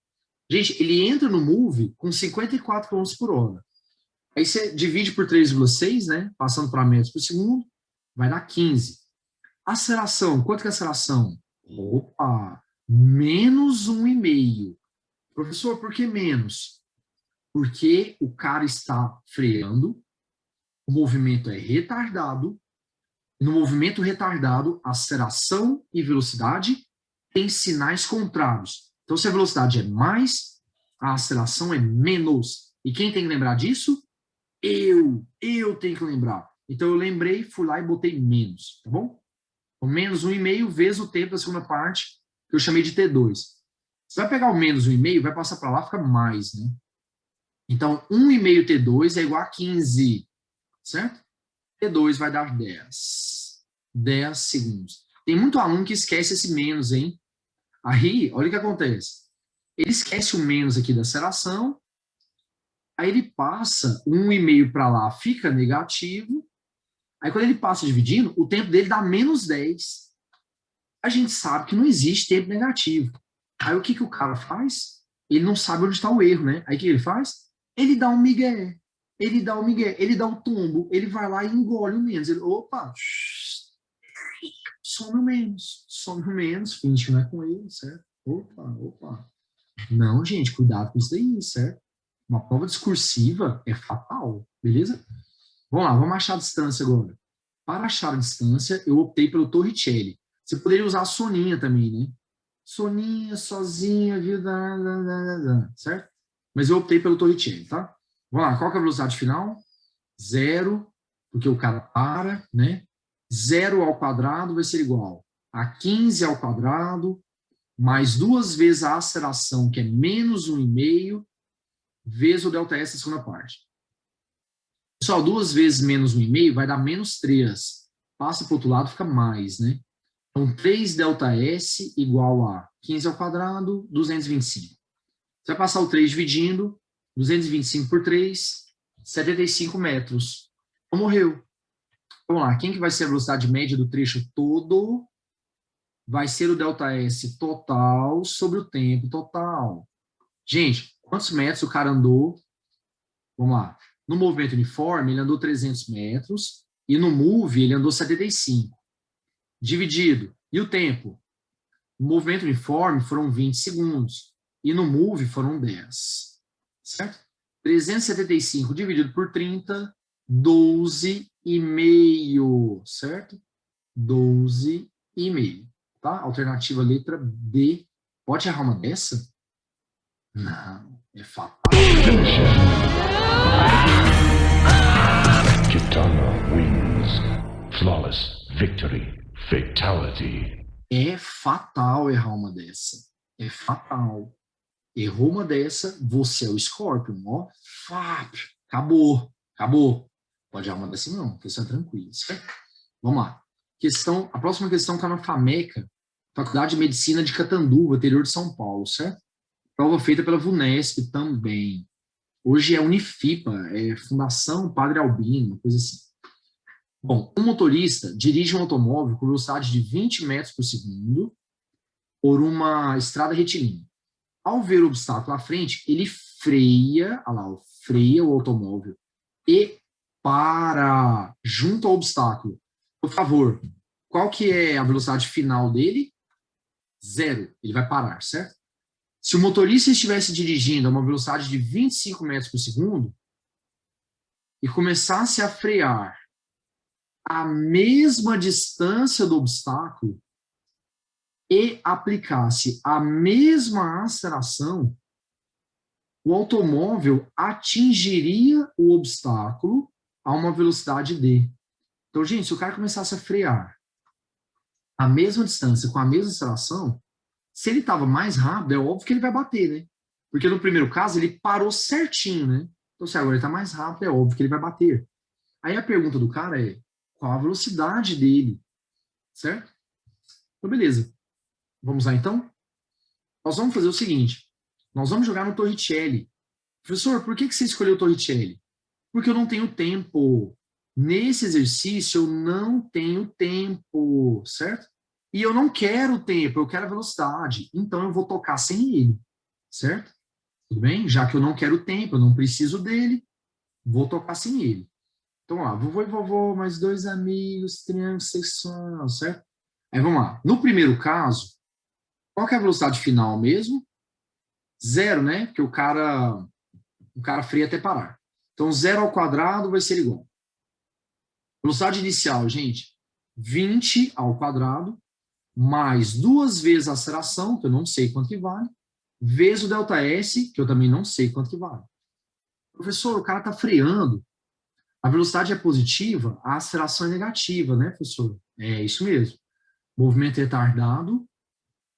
Gente, ele entra no move com 54 km por hora. Aí você divide por 3,6, né? Passando para metros por segundo, vai dar 15. Aceleração, quanto que é a aceleração? Opa, menos 1,5. Professor, por que menos? Porque o cara está freando, o movimento é retardado, no movimento retardado, aceleração e velocidade têm sinais contrários. Então, se a velocidade é mais, a aceleração é menos. E quem tem que lembrar disso? Eu tenho que lembrar. Então, eu lembrei, fui lá e botei menos, tá bom? Então, menos 1,5 vezes o tempo da segunda parte, que eu chamei de T2. Você vai pegar o menos 1,5, vai passar para lá, fica mais, né? Então, 1,5 T2 é igual a 15, certo? T2 vai dar 10. 10 segundos. Tem muito aluno que esquece esse menos, hein? Aí, olha o que acontece. Ele esquece o menos aqui da aceleração, aí ele passa 1,5 para lá, fica negativo. Aí quando ele passa dividindo, o tempo dele dá menos 10. A gente sabe que não existe tempo negativo. Aí o que, que o cara faz? Ele não sabe onde está o erro, né? Aí o que ele faz? Ele dá um migué. Ele dá o migué, ele dá o tombo, ele vai lá e engole o menos. Ele, opa, some o menos, finge que não é com ele, certo? Opa. Não, gente, cuidado com isso daí, certo? Uma prova discursiva é fatal, beleza? Vamos lá, vamos achar a distância agora. Para achar a distância, eu optei pelo Torricelli. Você poderia usar a soninha também, né? Soninha, sozinha, vida, certo? Mas eu optei pelo Torricelli, tá? Vamos lá, qual que é a velocidade final? 0, porque o cara para, né? 0 ao quadrado vai ser igual a 15 ao quadrado, mais 2 vezes a aceleração, que é menos 1,5, vezes o ΔS da segunda parte. Pessoal, 2 vezes menos 1,5 vai dar menos 3. Passa para o outro lado, fica mais, né? Então, 3 ΔS igual a 15 ao quadrado, 225. Você vai passar o 3 dividindo, 225 por 3, 75 metros. Então, morreu. Vamos lá, quem que vai ser a velocidade média do trecho todo? Vai ser o ΔS total sobre o tempo total. Gente, quantos metros o cara andou? Vamos lá. No movimento uniforme, ele andou 300 metros, e no move, ele andou 75. Dividido. E o tempo? No movimento uniforme, foram 20 segundos, e no move, foram 10. Certo? 375 dividido por 30, 12,5, certo? 12,5, tá? Alternativa letra B. Pode errar uma dessa? Não, é fatal. Kitana wins. Flawless victory. Fatality. É fatal errar uma dessa. É fatal. Errou uma dessa, você é o Scorpion, ó. Acabou. Pode errar uma dessa não, questão é tranquila, certo? Vamos lá. A próxima questão está na FAMECA, Faculdade de Medicina de Catanduva, interior de São Paulo, certo? Prova feita pela VUNESP também. Hoje é Unifipa, é Fundação Padre Albino, uma coisa assim. Bom, um motorista dirige um automóvel com velocidade de 20 metros por segundo por uma estrada retilínea. Ao ver o obstáculo à frente, ele freia o automóvel e para junto ao obstáculo. Por favor, qual que é a velocidade final dele? 0. Ele vai parar, certo? Se o motorista estivesse dirigindo a uma velocidade de 25 metros por segundo e começasse a frear a mesma distância do obstáculo e aplicasse a mesma aceleração, o automóvel atingiria o obstáculo a uma velocidade D. Então, gente, se o cara começasse a frear a mesma distância com a mesma aceleração, Se ele estava mais rápido, é óbvio que ele vai bater, né? Porque no primeiro caso, ele parou certinho, né? Então, se agora ele está mais rápido, é óbvio que ele vai bater. Aí a pergunta do cara é, qual a velocidade dele? Certo? Então, beleza. Vamos lá, então? Nós vamos fazer o seguinte. Nós vamos jogar no Torricelli. Professor, por que você escolheu o Torricelli? Porque eu não tenho tempo. Nesse exercício, eu não tenho tempo, certo? E eu não quero tempo, eu quero a velocidade. Então, eu vou tocar sem ele, certo? Tudo bem? Já que eu não quero tempo, eu não preciso dele, vou tocar sem ele. Então, lá, vovô e vovô, mais dois amigos, triângulo sexual, certo? Aí, vamos lá. No primeiro caso, qual que é a velocidade final mesmo? 0, né? Porque o cara freia até parar. Então, 0 ao quadrado vai ser igual. Velocidade inicial, gente, 20 ao quadrado, mais 2 vezes a aceleração, que eu não sei quanto que vale, vezes o ΔS, que eu também não sei quanto que vale. Professor, o cara está freando. A velocidade é positiva, a aceleração é negativa, né, professor? É isso mesmo. Movimento retardado,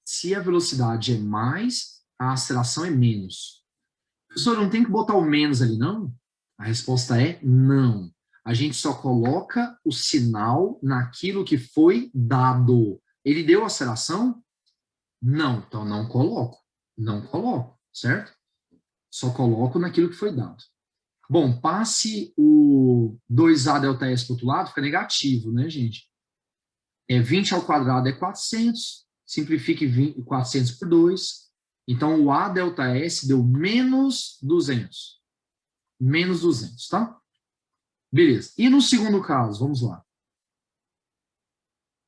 se a velocidade é mais, a aceleração é menos. Professor, não tem que botar o menos ali, não? A resposta é não. A gente só coloca o sinal naquilo que foi dado. Ele deu aceleração? Não. Então, não coloco. Não coloco, certo? Só coloco naquilo que foi dado. Bom, passe o 2A ΔS para o outro lado, fica negativo, né, gente? 20 ao quadrado é 400. Simplifique 400 por 2. Então, o A ΔS deu menos 200. Menos 200, tá? Beleza. E no segundo caso, vamos lá.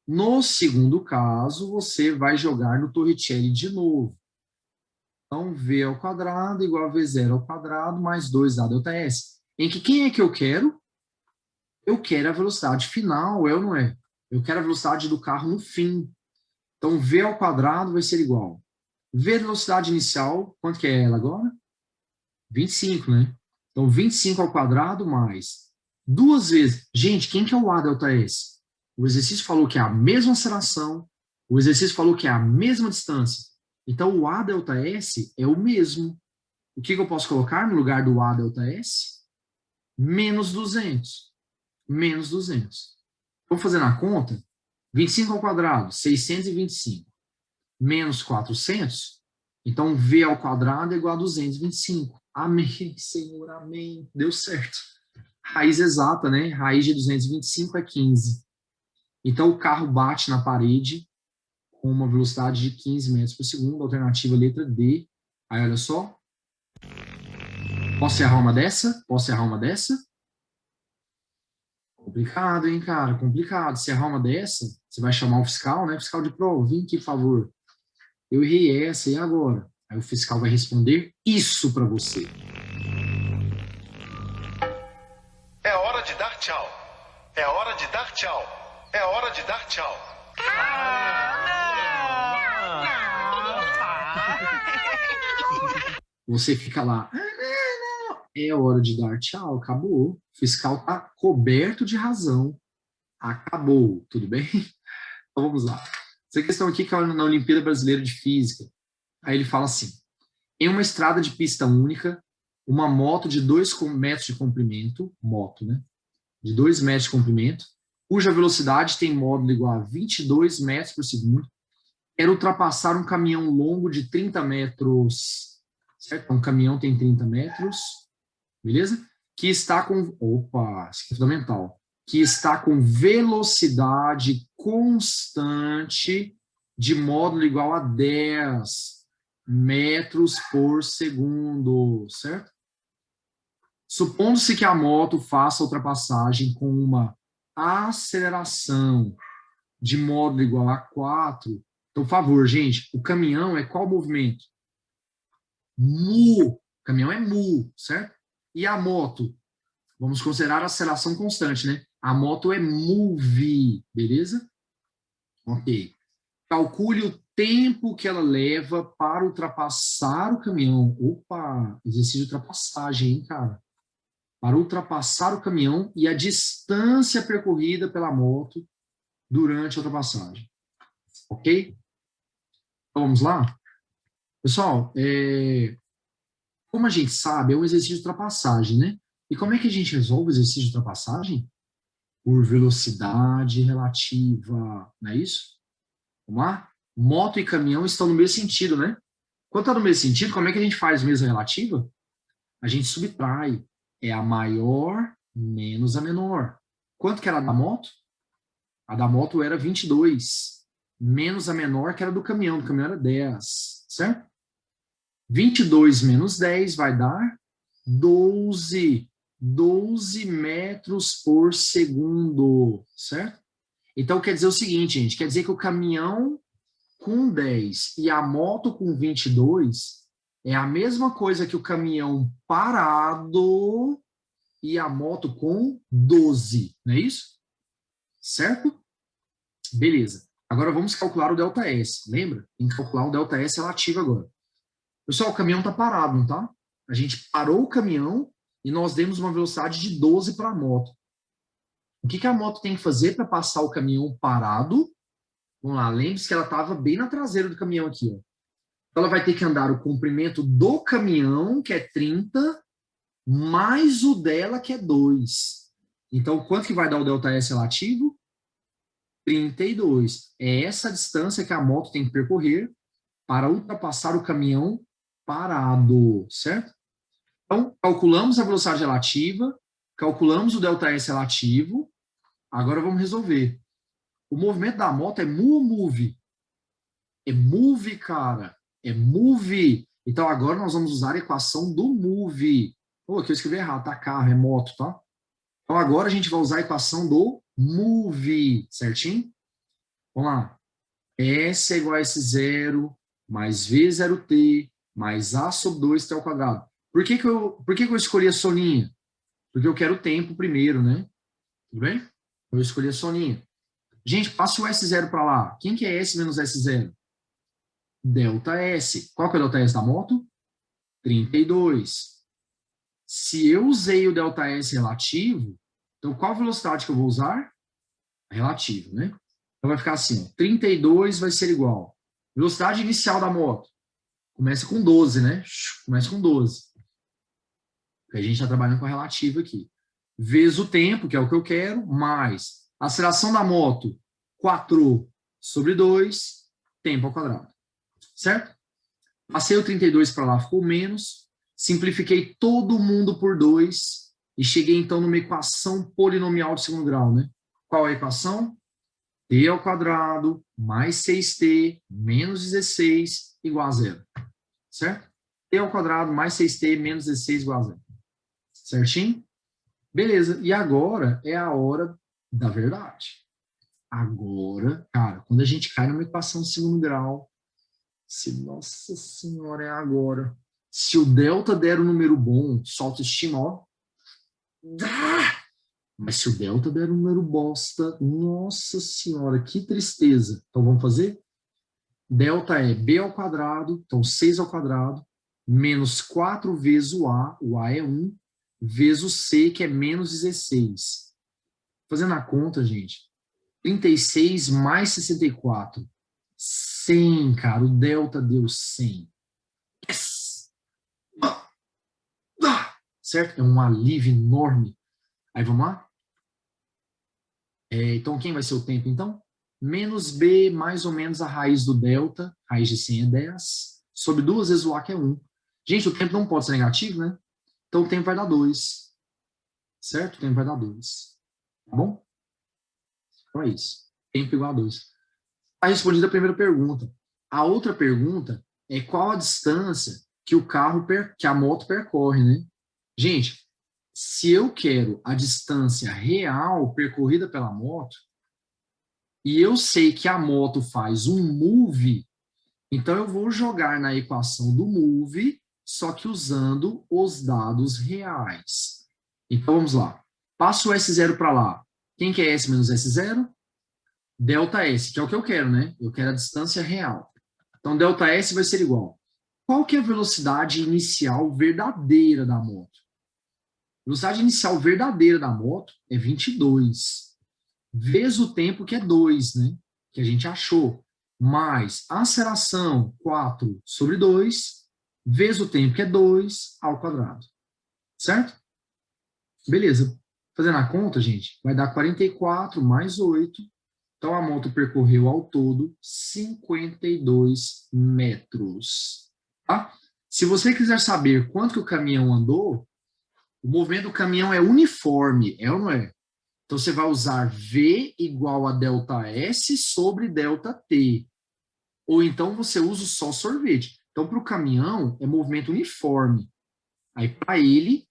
No segundo caso, você vai jogar no Torricelli de novo. Então, V ao quadrado igual a V0 ao quadrado mais 2A ΔS. Em que quem é que eu quero? Eu quero a velocidade final, é ou não é? Eu quero a velocidade do carro no fim. Então, V ao quadrado vai ser igual. V velocidade inicial, quanto que é ela agora? 25, né? Então, 25 ao quadrado mais 2 vezes. Gente, quem que é o A ΔS? O exercício falou que é a mesma aceleração, o exercício falou que é a mesma distância. Então, o A ΔS é o mesmo. O que eu posso colocar no lugar do A ΔS? Menos 200. Menos 200. Vamos fazer na conta? 25 ao quadrado, 625. Menos 400. Então, V ao quadrado é igual a 225. Amém, Senhor, amém. Deu certo. Raiz exata, né? Raiz de 225 é 15. Então, o carro bate na parede com uma velocidade de 15 metros por segundo. Alternativa letra D. Aí, olha só. Posso errar uma dessa? Posso errar uma dessa? Complicado, hein, cara? Complicado. Se errar uma dessa, você vai chamar o fiscal, né? Fiscal de prova, vem aqui, por favor. Eu errei essa, e agora? Aí o fiscal vai responder isso para você. É hora de dar tchau. É hora de dar tchau. É hora de dar tchau. Você fica lá, é hora de dar tchau, acabou. O fiscal está coberto de razão. Acabou, tudo bem? Então vamos lá. Essa questão aqui que é na Olimpíada Brasileira de Física. Aí ele fala assim, em uma estrada de pista única, uma moto de 2 metros de comprimento, moto, né? De 2 metros de comprimento, cuja velocidade tem módulo igual a 22 metros por segundo, quer ultrapassar um caminhão longo de 30 metros, certo? Um caminhão tem 30 metros, beleza? Que está com, opa, isso aqui é fundamental, que está com velocidade constante de módulo igual a 10 metros por segundo, certo? Supondo-se que a moto faça a ultrapassagem com uma aceleração de módulo igual a 4, então, por favor, gente, o caminhão é qual movimento? Mu. O caminhão é mu, certo? E a moto? Vamos considerar a aceleração constante, né? A moto é move, beleza? Ok. Calcule o tempo que ela leva para ultrapassar o caminhão. Opa, exercício de ultrapassagem, hein, cara? Para ultrapassar o caminhão e a distância percorrida pela moto durante a ultrapassagem. Ok? Então, vamos lá? Pessoal, como a gente sabe, é um exercício de ultrapassagem, né? E como é que a gente resolve o exercício de ultrapassagem? Por velocidade relativa, não é isso? Vamos lá? Moto e caminhão estão no mesmo sentido, né? Quando está no mesmo sentido, como é que a gente faz mesa relativa? A gente subtrai. É a maior menos a menor. Quanto que era a da moto? A da moto era 22. Menos a menor, que era do caminhão. Do caminhão era 10, certo? 22 menos 10 vai dar 12. 12 metros por segundo, certo? Então, quer dizer o seguinte, gente. Quer dizer que o caminhão com 10 e a moto com 22 é a mesma coisa que o caminhão parado e a moto com 12, não é isso? Certo? Beleza. Agora vamos calcular o ΔS, lembra? Tem que calcular o ΔS relativo agora. Pessoal, o caminhão está parado, não tá? A gente parou o caminhão e nós demos uma velocidade de 12 para a moto. O que a moto tem que fazer para passar o caminhão parado? Vamos lá, lembre-se que ela estava bem na traseira do caminhão aqui. Ó. Então, ela vai ter que andar o comprimento do caminhão, que é 30, mais o dela, que é 2. Então, quanto que vai dar o ΔS relativo? 32. É essa a distância que a moto tem que percorrer para ultrapassar o caminhão parado, certo? Então, calculamos a velocidade relativa, calculamos o ΔS relativo, agora vamos resolver. O movimento da moto é mu ou move? É move, cara. É move. Então, agora nós vamos usar a equação do move. Pô, aqui eu escrevi errado, tá? Carro, é moto, tá? Então, agora a gente vai usar a equação do move, certinho? Vamos lá. S é igual a S0 mais V0T mais A sobre 2T ao quadrado. Por que eu escolhi a soninha? Porque eu quero o tempo primeiro, né? Tudo bem? Eu escolhi a soninha. Gente, passa o S0 para lá. Quem que é S menos S0? ΔS. Qual que é o ΔS da moto? 32. Se eu usei o ΔS relativo, então qual velocidade que eu vou usar? Relativo, né? Então vai ficar assim, ó, 32 vai ser igual. Velocidade inicial da moto. Começa com 12, né? Começa com 12. Porque a gente está trabalhando com a relativa aqui. Vezes o tempo, que é o que eu quero, mais a aceleração da moto, 4 sobre 2, tempo ao quadrado. Certo? Passei o 32 para lá, ficou menos. Simplifiquei todo mundo por 2 e cheguei então numa equação polinomial de segundo grau, né? Qual é a equação? T ao quadrado mais 6t menos 16 igual a zero. Certo? T ao quadrado mais 6t menos 16 igual a zero. Certinho? Beleza. E agora é a hora da verdade. Agora, cara, quando a gente cai numa equação de segundo grau, nossa senhora, é agora. Se o delta der um número bom, sua autoestima, ó. Mas se o delta der um número bosta, nossa senhora, que tristeza. Então vamos fazer? Delta é b ao quadrado, então 6 ao quadrado, menos 4 vezes o A é 1, vezes o C, que é menos 16. Fazendo a conta, gente, 36 mais 64. 100, cara, o delta deu 100. Yes! Certo? É um alívio enorme. Aí vamos lá? Então, quem vai ser o tempo, então? Menos B, mais ou menos a raiz do delta, raiz de 100 é 10, sobre 2 vezes o A, que é 1. Gente, o tempo não pode ser negativo, né? Então, o tempo vai dar 2. Certo? O tempo vai dar 2. Tá bom? Então, é isso. Tempo igual a 2. Está respondida a primeira pergunta. A outra pergunta é qual a distância que que a moto percorre, né? Gente, se eu quero a distância real percorrida pela moto, e eu sei que a moto faz um move, então eu vou jogar na equação do move, só que usando os dados reais. Então vamos lá. Passo o S0 para lá. Quem que é S menos S0? ΔS, que é o que eu quero, né? Eu quero a distância real. Então, ΔS vai ser igual. Qual que é a velocidade inicial verdadeira da moto? A velocidade inicial verdadeira da moto é 22. Vezes o tempo, que é 2, né? Que a gente achou. mais a aceleração 4 sobre 2, vezes o tempo, que é 2 ao quadrado. Certo? Beleza. Fazendo a conta, gente, vai dar 44 mais 8. Então, a moto percorreu ao todo 52 metros. Tá? Se você quiser saber quanto que o caminhão andou, o movimento do caminhão é uniforme, é ou não é? Então, você vai usar V igual a ΔS sobre ΔT. Ou então, você usa só sorvete. Então, para o caminhão, é movimento uniforme. Aí, para ele,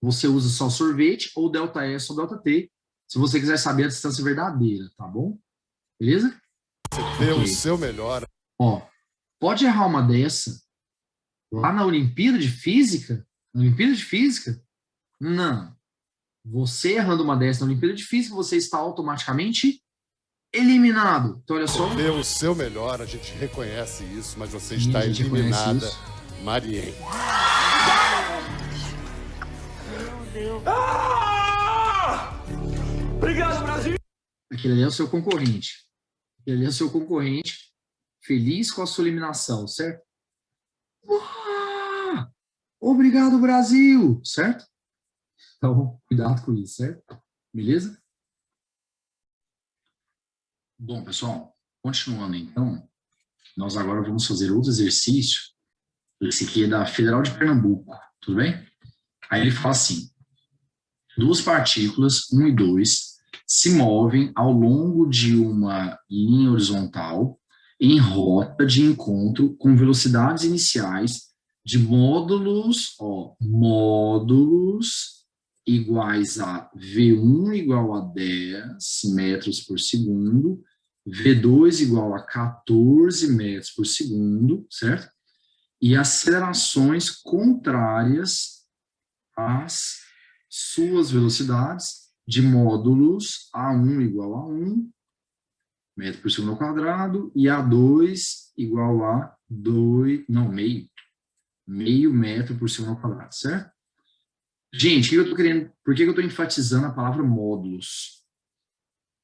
você usa só sorvete ou ΔS ou ΔT, se você quiser saber a distância verdadeira, tá bom? Beleza? Você deu o seu melhor. Ó, pode errar uma dessa lá na Olimpíada de Física? Na Olimpíada de Física? Não. Você errando uma dessa na Olimpíada de Física, você está automaticamente eliminado. Então, olha só. Você deu o seu melhor, a gente reconhece isso, mas você está eliminada, Mariene. Obrigado, Brasil! Aquele ali é o seu concorrente. Aquele ali é o seu concorrente, feliz com a sua eliminação, certo? Obrigado, Brasil! Certo? Então, cuidado com isso, certo? Beleza? Bom, pessoal, continuando então, nós agora vamos fazer outro exercício. Esse aqui é da Federal de Pernambuco, tudo bem? Aí ele fala assim: duas partículas, 1 e 2, se movem ao longo de uma linha horizontal em rota de encontro com velocidades iniciais de módulos iguais a V1 igual a 10 metros por segundo, V2 igual a 14 metros por segundo, certo? E acelerações contrárias às suas velocidades de módulos A1 igual a 1 metro por segundo ao quadrado e A2 igual a meio metro por segundo ao quadrado, certo? Gente, por que eu estou enfatizando a palavra módulos?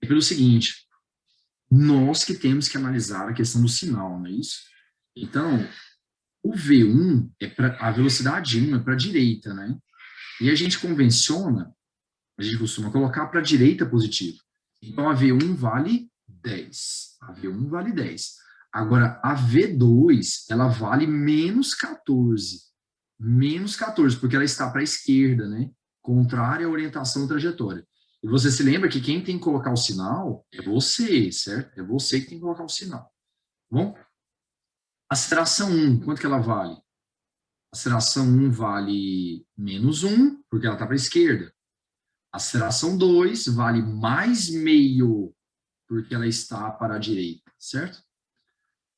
É pelo seguinte, nós que temos que analisar a questão do sinal, não é isso? Então, o V1, a velocidade 1 é para a direita, né? E a gente costuma colocar para a direita positivo. Então, a V1 vale 10. A V1 vale 10. Agora, a V2, ela vale menos 14. Menos 14, porque ela está para a esquerda, né? Contrária à orientação da trajetória. E você se lembra que quem tem que colocar o sinal é você, certo? É você que tem que colocar o sinal. Bom? Aceleração 1, quanto que ela vale? Aceleração 1 vale menos 1, porque ela está para a esquerda. Aceleração 2 vale mais meio, porque ela está para a direita, certo?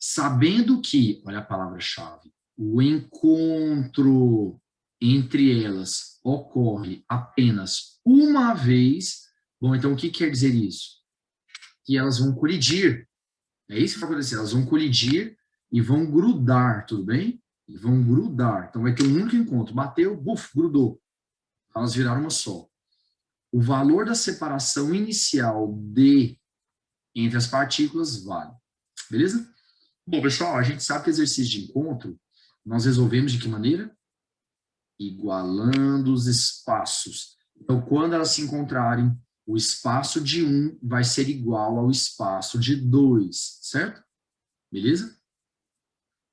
Sabendo que, olha a palavra-chave, o encontro entre elas ocorre apenas uma vez, bom, então o que quer dizer isso? Que elas vão colidir. É isso que vai acontecer, elas vão colidir e vão grudar, tudo bem? E vão grudar. Então vai ter um único encontro. Bateu, buf, grudou. Elas viraram uma só. O valor da separação inicial entre as partículas vale. Beleza? Bom, pessoal, a gente sabe que exercício de encontro nós resolvemos de que maneira? Igualando os espaços. Então, quando elas se encontrarem, o espaço de 1 vai ser igual ao espaço de 2, certo? Beleza?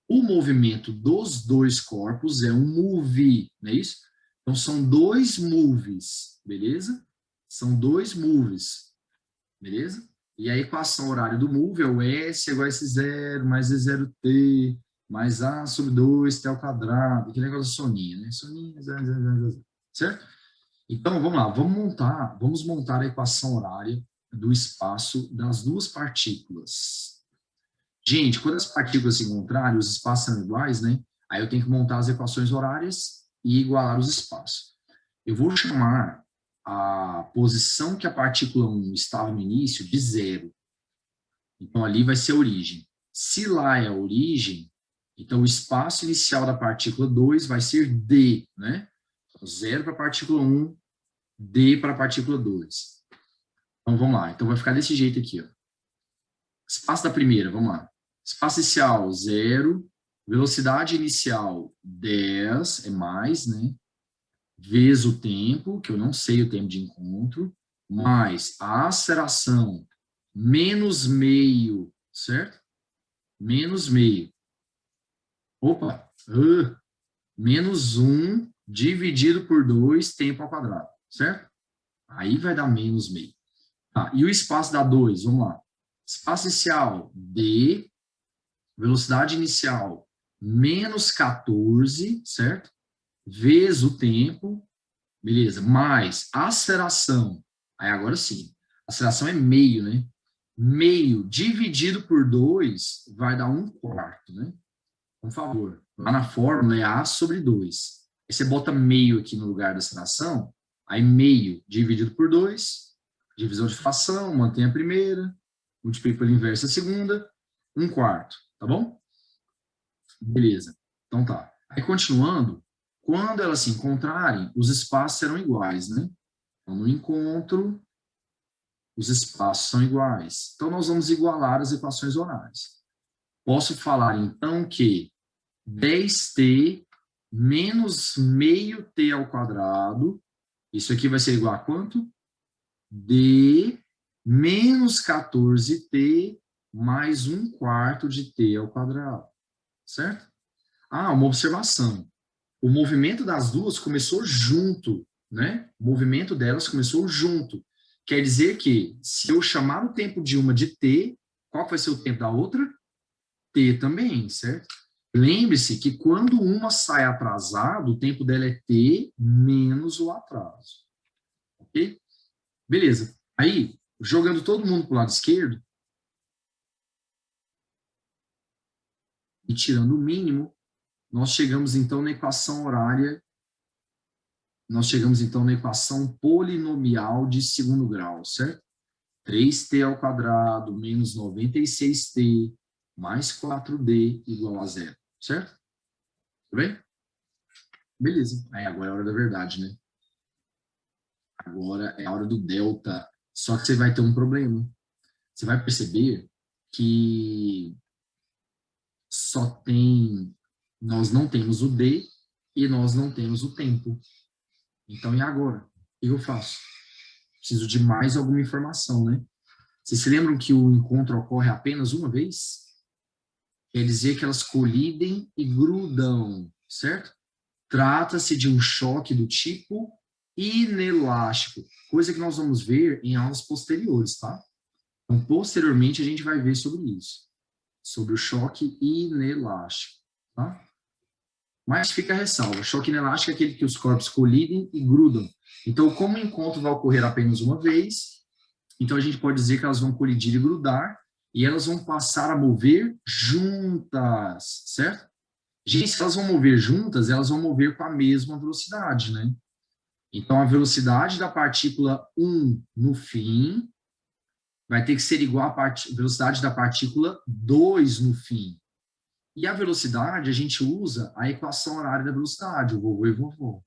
O movimento dos dois corpos é um move, não é isso? Então, são dois moves, beleza? São dois moves, beleza? E a equação horária do move é o S igual a S0 mais E0T mais A sobre 2T ao quadrado, aquele negócio de soninha, né? Soninha, certo? Então, vamos lá, vamos montar a equação horária do espaço das duas partículas. Gente, quando as partículas se encontrarem, os espaços são iguais, né? Aí eu tenho que montar as equações horárias e igualar os espaços. Eu vou chamar a posição que a partícula 1 estava no início de 0. Então, ali vai ser a origem. Se lá é a origem, então o espaço inicial da partícula 2 vai ser D, né? 0 para a partícula 1, D para a partícula 2. Então, vamos lá. Então, vai ficar desse jeito aqui, ó. Espaço da primeira, vamos lá. Espaço inicial, 0. Velocidade inicial, 10, é mais, né? Vezes o tempo, que eu não sei o tempo de encontro, mais a aceleração, menos meio, certo? Menos meio. Opa! Menos 1 dividido por 2, tempo ao quadrado, certo? Aí vai dar menos meio. Tá, e o espaço dá 2, vamos lá. Espaço inicial, d, velocidade inicial, menos 14, certo? Vezes o tempo, beleza, mais a aceleração. Aí agora sim, a aceleração é meio, né? Meio dividido por 2 vai dar 1/4, né? Por favor, lá na fórmula é A sobre 2. Aí você bota meio aqui no lugar da aceleração, aí meio dividido por 2, divisão de fração, mantém a primeira, multiplica pela inversa a segunda, 1/4, tá bom? Beleza, então tá. Aí continuando, quando elas se encontrarem, os espaços serão iguais, né? Então, no encontro, os espaços são iguais. Então, nós vamos igualar as equações orais. Posso falar, então, que 10t menos meio t ao quadrado, isso aqui vai ser igual a quanto? D menos 14t mais 1/4 de t ao quadrado, certo? Ah, uma observação. O movimento das duas começou junto, né? O movimento delas começou junto. Quer dizer que, se eu chamar o tempo de uma de t, qual vai ser o tempo da outra? T também, certo? Lembre-se que quando uma sai atrasada, o tempo dela é t menos o atraso. Ok? Beleza. Aí, jogando todo mundo para o lado esquerdo, e tirando o mínimo, nós chegamos então na equação horária, nós chegamos então na equação polinomial de segundo grau, certo? 3t ao quadrado menos 96t mais 4d igual a 0, certo? Tudo bem? Beleza. Aí agora é a hora da verdade, né? Agora é a hora do delta. Só que você vai ter um problema. Você vai perceber que nós não temos o d e nós não temos o tempo. Então, e agora? O que eu faço? Preciso de mais alguma informação, né? Vocês se lembram que o encontro ocorre apenas uma vez? Quer dizer que elas colidem e grudam, certo? Trata-se de um choque do tipo inelástico, coisa que nós vamos ver em aulas posteriores, tá? Então, posteriormente, a gente vai ver sobre isso, sobre o choque inelástico, tá? Mas fica a ressalva, choque inelástico é aquele que os corpos colidem e grudam. Então, como o encontro vai ocorrer apenas uma vez, então a gente pode dizer que elas vão colidir e grudar, e elas vão passar a mover juntas, certo? Gente, se elas vão mover juntas, elas vão mover com a mesma velocidade, né? Então, a velocidade da partícula 1 no fim vai ter que ser igual à velocidade da partícula 2 no fim. E a velocidade, a gente usa a equação horária da velocidade, o vovô e vovô.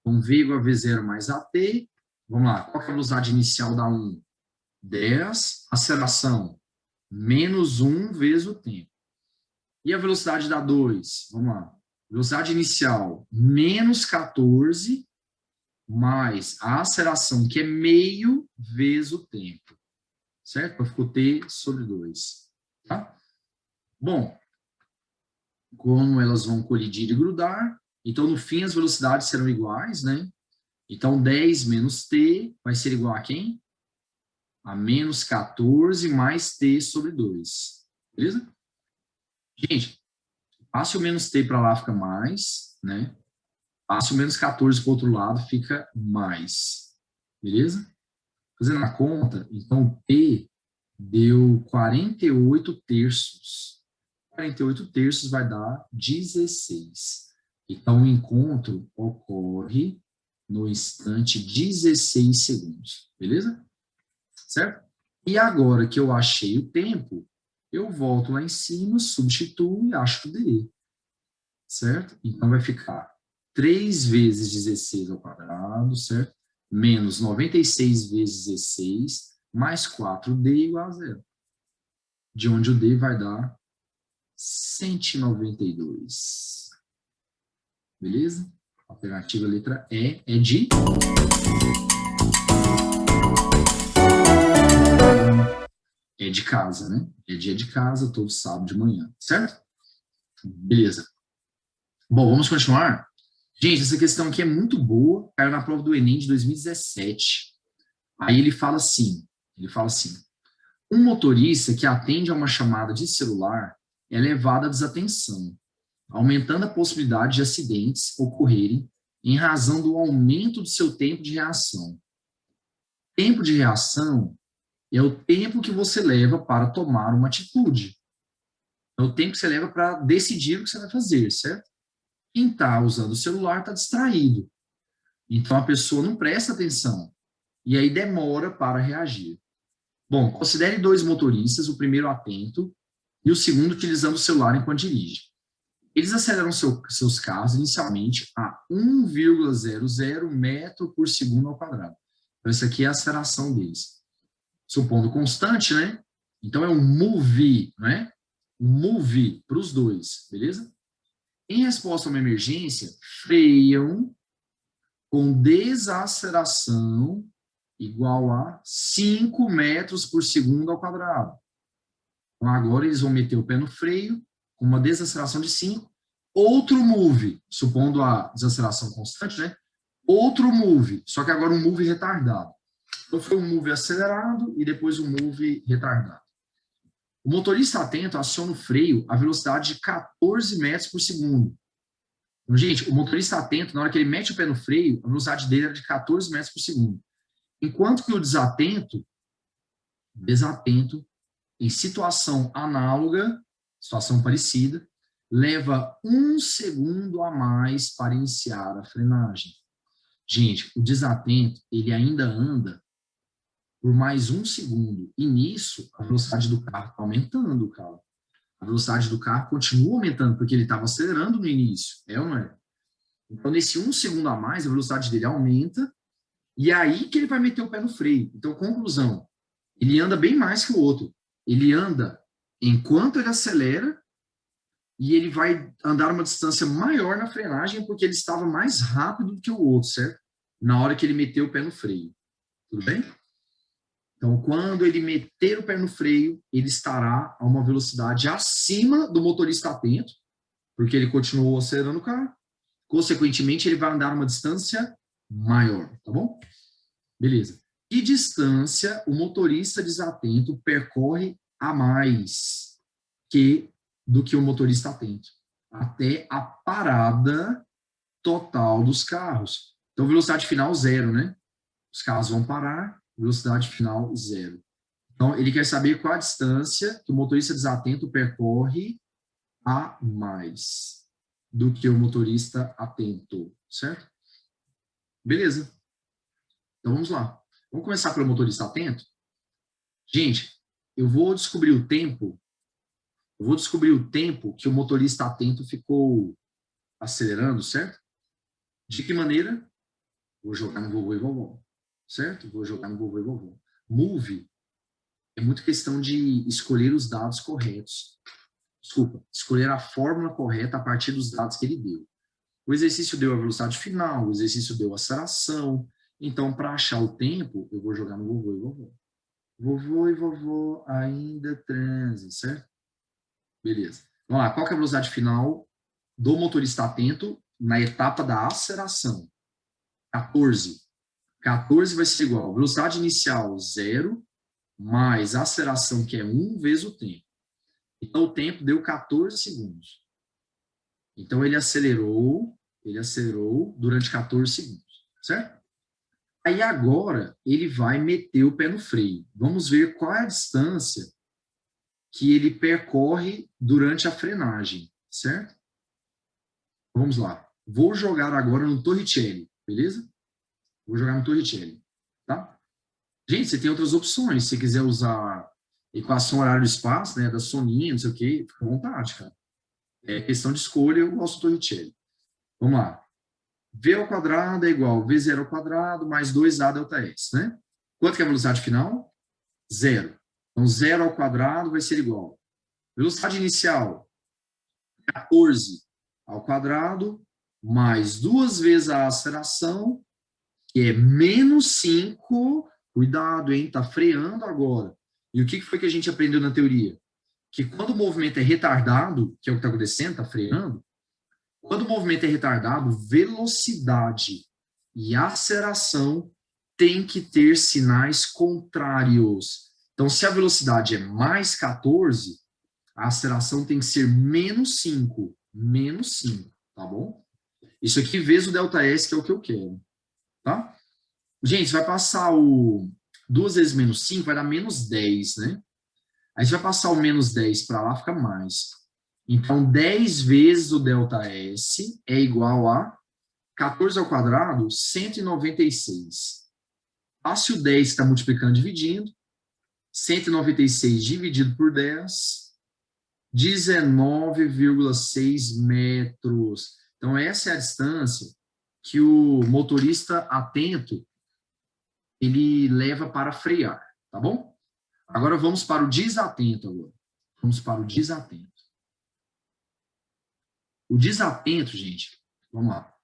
Então, V igual a V0 mais AT. Vamos lá, qual é a velocidade inicial da 1? 10. Aceleração, menos 1 vezes o tempo. E a velocidade da 2? Vamos lá. Velocidade inicial, menos 14, mais a aceleração, que é meio vezes o tempo. Certo? Então, ficou T sobre 2. Tá? Bom, como elas vão colidir e grudar, então, no fim, as velocidades serão iguais, né? Então, 10 menos T vai ser igual a quem? A menos 14 mais T sobre 2. Beleza? Gente, passe o menos T para lá, fica mais, né? Passe o menos 14 para o outro lado, fica mais. Beleza? Fazendo a conta, então, T deu 48 terços. 48 terços vai dar 16. Então, o encontro ocorre no instante 16 segundos. Beleza? Certo? E agora que eu achei o tempo, eu volto lá em cima, substituo e acho o D. Certo? Então, vai ficar 3 vezes 16 ao quadrado, certo? Menos 96 vezes 16, mais 4D igual a 0. de onde o D vai dar 192. Beleza? Alternativa letra E é de... É de casa, né? É dia de casa, todo sábado de manhã, certo? Beleza. Bom, vamos continuar. Gente, essa questão aqui é muito boa, caiu na prova do Enem de 2017. Aí ele fala assim, um motorista que atende a uma chamada de celular é levado à desatenção, aumentando a possibilidade de acidentes ocorrerem em razão do aumento do seu tempo de reação. Tempo de reação é o tempo que você leva para tomar uma atitude. É o tempo que você leva para decidir o que você vai fazer, certo? Quem está usando o celular está distraído. Então, a pessoa não presta atenção. E aí demora para reagir. Bom, considere 2 motoristas, o primeiro atento e o segundo utilizando o celular enquanto dirige. Eles aceleram seus carros inicialmente a 1,00 metro por segundo ao quadrado. Então, essa aqui é a aceleração deles. Supondo constante, né? Então, é um move, né? Um move para os dois, beleza? Em resposta a uma emergência, freiam com desaceleração igual a 5 metros por segundo ao quadrado. Então, agora eles vão meter o pé no freio, com uma desaceleração de 5. Outro move, supondo a desaceleração constante, né? Outro move, só que agora um move retardado. Então, foi um move acelerado e depois um move retardado. O motorista atento aciona o freio a velocidade de 14 metros por segundo. Então, gente, o motorista atento, na hora que ele mete o pé no freio, a velocidade dele era de 14 metros por segundo. Enquanto que o desatento, em situação análoga, situação parecida, leva 1 segundo a mais para iniciar a frenagem. Gente, o desatento, ele ainda anda por mais 1 segundo. E nisso, a velocidade do carro está aumentando, cara. A velocidade do carro continua aumentando, porque ele estava acelerando no início. É ou não é? Então, nesse 1 segundo a mais, a velocidade dele aumenta, e é aí que ele vai meter o pé no freio. Então, conclusão, ele anda bem mais que o outro. Ele anda enquanto ele acelera, e ele vai andar uma distância maior na frenagem, porque ele estava mais rápido do que o outro, certo? Na hora que ele meteu o pé no freio. Tudo bem? Então, quando ele meter o pé no freio, ele estará a uma velocidade acima do motorista atento, porque ele continuou acelerando o carro. Consequentemente, ele vai andar uma distância maior, tá bom? Beleza. Que distância o motorista desatento percorre a mais do que o motorista atento? Até a parada total dos carros. Então, velocidade final 0, né? Os carros vão parar, velocidade final 0. Então, ele quer saber qual a distância que o motorista desatento percorre a mais do que o motorista atento, certo? Beleza. Então, vamos lá. Vamos começar pelo motorista atento? Gente, eu vou descobrir o tempo que o motorista atento ficou acelerando, certo? De que maneira? Vou jogar no vovô e vovó, certo? Vou jogar no vovô e vovó. Move é muito questão de escolher os dados corretos. Desculpa, escolher a fórmula correta a partir dos dados que ele deu. O exercício deu a velocidade final, o exercício deu a aceleração. Então, para achar o tempo, eu vou jogar no vovô e vovó. Vovô e vovó ainda transam, certo? Beleza. Vamos lá, qual que é a velocidade final do motorista atento na etapa da aceleração? 14. 14 vai ser igual a velocidade inicial 0, mais a aceleração, que é 1, vezes o tempo. Então, o tempo deu 14 segundos. Então, ele acelerou durante 14 segundos, certo? Aí, agora, ele vai meter o pé no freio. Vamos ver qual é a distância que ele percorre durante a frenagem, certo? Vamos lá. Vou jogar agora no Torricelli, beleza? Vou jogar no Torricelli, tá? Gente, você tem outras opções. Se você quiser usar equação horário do espaço, né, da soninha, não sei o quê, fica à vontade, cara. É questão de escolha, eu gosto do Torricelli. Vamos lá. V ao quadrado é igual a V0 ao quadrado mais 2A delta S, né? Quanto que é a velocidade final? 0. Então, Então, 0 ao quadrado vai ser igual. Velocidade inicial, 14 ao quadrado, mais 2 vezes a aceleração, que é menos 5. Cuidado, hein? Está freando agora. E o que foi que a gente aprendeu na teoria? Que quando o movimento é retardado, que é o que está acontecendo, está freando, quando o movimento é retardado, velocidade e aceleração tem que ter sinais contrários. Então, se a velocidade é mais 14, a aceleração tem que ser menos 5. Menos 5, tá bom? Isso aqui vezes o ΔS, que é o que eu quero. Tá? Gente, vai passar o 2 vezes menos 5, vai dar menos 10, né? Aí você vai passar o menos 10 para lá, fica mais. Então, 10 vezes o ΔS é igual a 14 ao quadrado, 196. Passe o 10 que está multiplicando, dividindo. 196 dividido por 10, 19,6 metros. Então, essa é a distância que o motorista atento ele leva para frear, tá bom? Agora vamos para o desatento agora. Vamos para o desatento. O desatento, gente, vamos lá.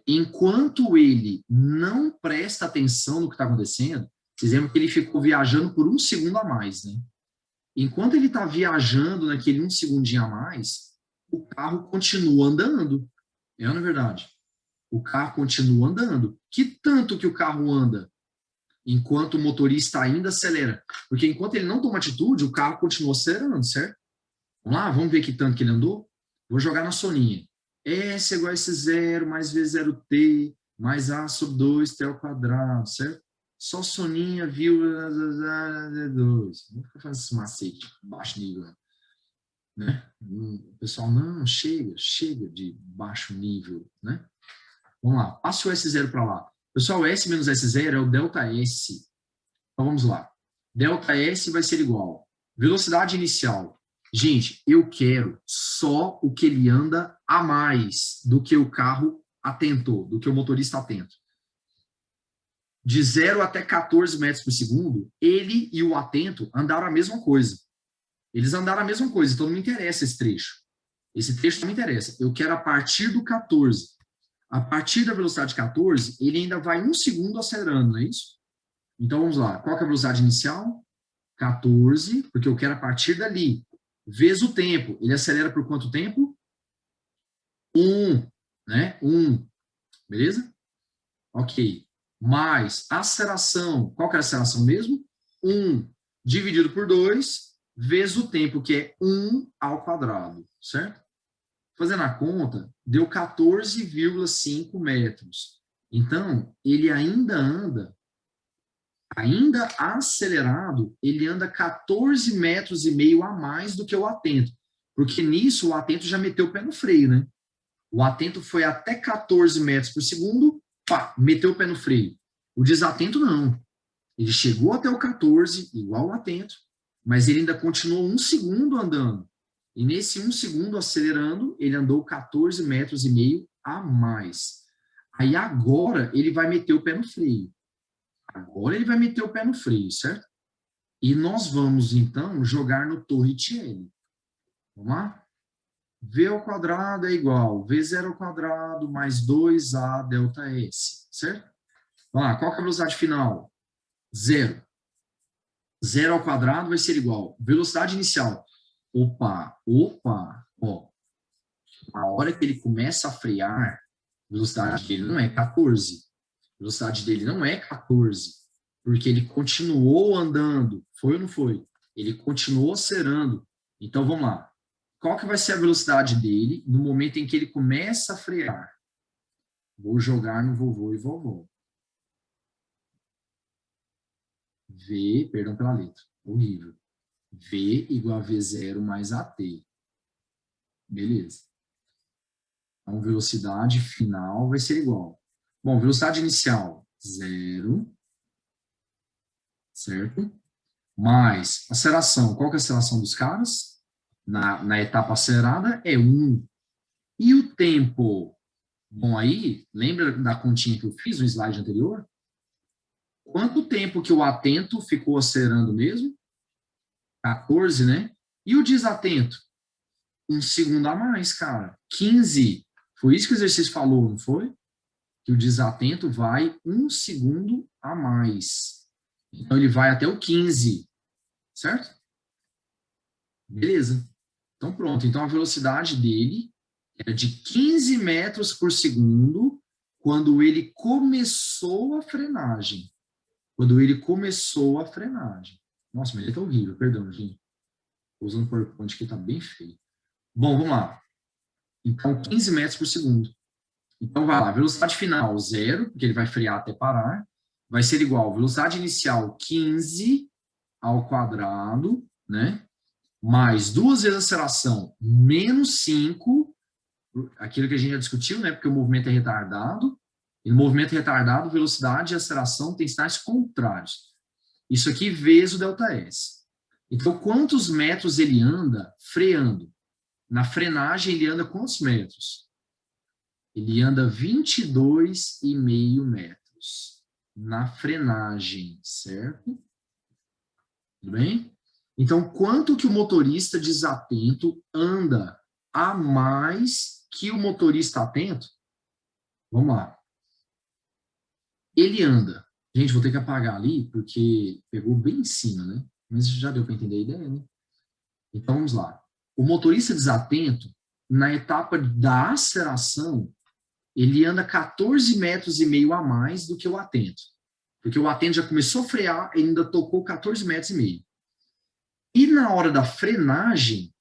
Enquanto ele não presta atenção no que está acontecendo, vocês lembram que ele ficou viajando por 1 segundo a mais, né? Enquanto ele está viajando naquele 1 segundinho a mais, o carro continua andando. É ou não é verdade? O carro continua andando. Que tanto que o carro anda? Enquanto o motorista ainda acelera. Porque enquanto ele não toma atitude, o carro continua acelerando, certo? Vamos lá, vamos ver que tanto que ele andou? Vou jogar na soninha. S igual a S0 mais V0T mais A sobre 2T ao quadrado, certo? Só soninha, vírgula, 2. Não fica fazendo esse macete, baixo nível. Né? O pessoal, não, chega de baixo nível, né? Vamos lá, passa o S0 para lá. Pessoal, S menos S0 é o ΔS. Então, vamos lá. ΔS vai ser igual. Velocidade inicial. Gente, eu quero só o que ele anda a mais do que o carro atento, do que o motorista atento. De 0 até 14 metros por segundo, ele e o atento andaram a mesma coisa. Eles andaram a mesma coisa, então não me interessa esse trecho. Esse trecho não me interessa. Eu quero a partir do 14. A partir da velocidade 14, ele ainda vai 1 segundo acelerando, não é isso? Então, vamos lá. Qual que é a velocidade inicial? 14, porque eu quero a partir dali. Vezes o tempo. Ele acelera por quanto tempo? 1, né? 1. Beleza? Ok. Mais aceleração. Qual que é a aceleração mesmo? 1 dividido por 2, vezes o tempo, que é 1 ao quadrado, certo? Fazendo a conta, deu 14,5 metros. Então, ele ainda anda, ainda acelerado, ele anda 14,5 metros a mais do que o atento. Porque nisso o atento já meteu o pé no freio, né? O atento foi até 14 metros por segundo, pá, meteu o pé no freio. O desatento não. Ele chegou até o 14, igual o atento, mas ele ainda continuou 1 segundo andando. E nesse 1 segundo acelerando, ele andou 14,5 metros a mais. Aí agora ele vai meter o pé no freio. Agora ele vai meter o pé no freio, certo? E nós vamos, então, jogar no Torricelli. Vamos lá? V ao quadrado é igual V0 ao quadrado mais 2A ΔS, certo? Vamos lá, qual que é a velocidade final? 0. 0 ao quadrado vai ser igual. Velocidade inicial. Opa, ó. A hora que ele começa a frear, a velocidade dele não é 14. A velocidade dele não é 14, porque ele continuou andando. Foi ou não foi? Ele continuou acelerando. Então, vamos lá. Qual que vai ser a velocidade dele no momento em que ele começa a frear? Vou jogar no vovô e vovó. V, perdão pela letra, horrível. V igual a V0 mais AT. Beleza. Então, velocidade final vai ser igual. Bom, velocidade inicial, 0. Certo? Mais aceleração. Qual que é a aceleração dos caras? Na etapa acelerada é 1. E o tempo? Bom, aí, lembra da continha que eu fiz no slide anterior? Quanto tempo que o atento ficou acelerando mesmo? 14, né? E o desatento? 1 segundo a mais, cara. 15. Foi isso que o exercício falou, não foi? Que o desatento vai 1 segundo a mais. Então, ele vai até o 15. Certo? Beleza. Então, pronto. Então, a velocidade dele era de 15 metros por segundo quando ele começou a frenagem. Nossa, mas ele tá horrível, perdão, gente. Estou usando o PowerPoint que tá bem feio. Bom, vamos lá. Então, 15 metros por segundo. Então, vai lá. Velocidade final, 0, porque ele vai frear até parar. Vai ser igual, velocidade inicial, 15 ao quadrado, né? Mais 2 vezes a aceleração, menos 5, aquilo que a gente já discutiu, né? Porque o movimento é retardado. E no movimento retardado, velocidade e aceleração têm sinais contrários. Isso aqui vezes o ΔS. Então, quantos metros ele anda freando? Na frenagem, ele anda quantos metros? Ele anda 22,5 metros. Na frenagem, certo? Tudo bem? Então, quanto que o motorista desatento anda a mais que o motorista atento? Vamos lá. Ele anda. Gente, vou ter que apagar ali, porque pegou bem em cima, né? Mas já deu para entender a ideia, né? Então, vamos lá. O motorista desatento, na etapa da aceleração, ele anda 14,5 metros a mais do que o atento. Porque o atento já começou a frear e ainda tocou 14,5 metros. E na hora da frenagem,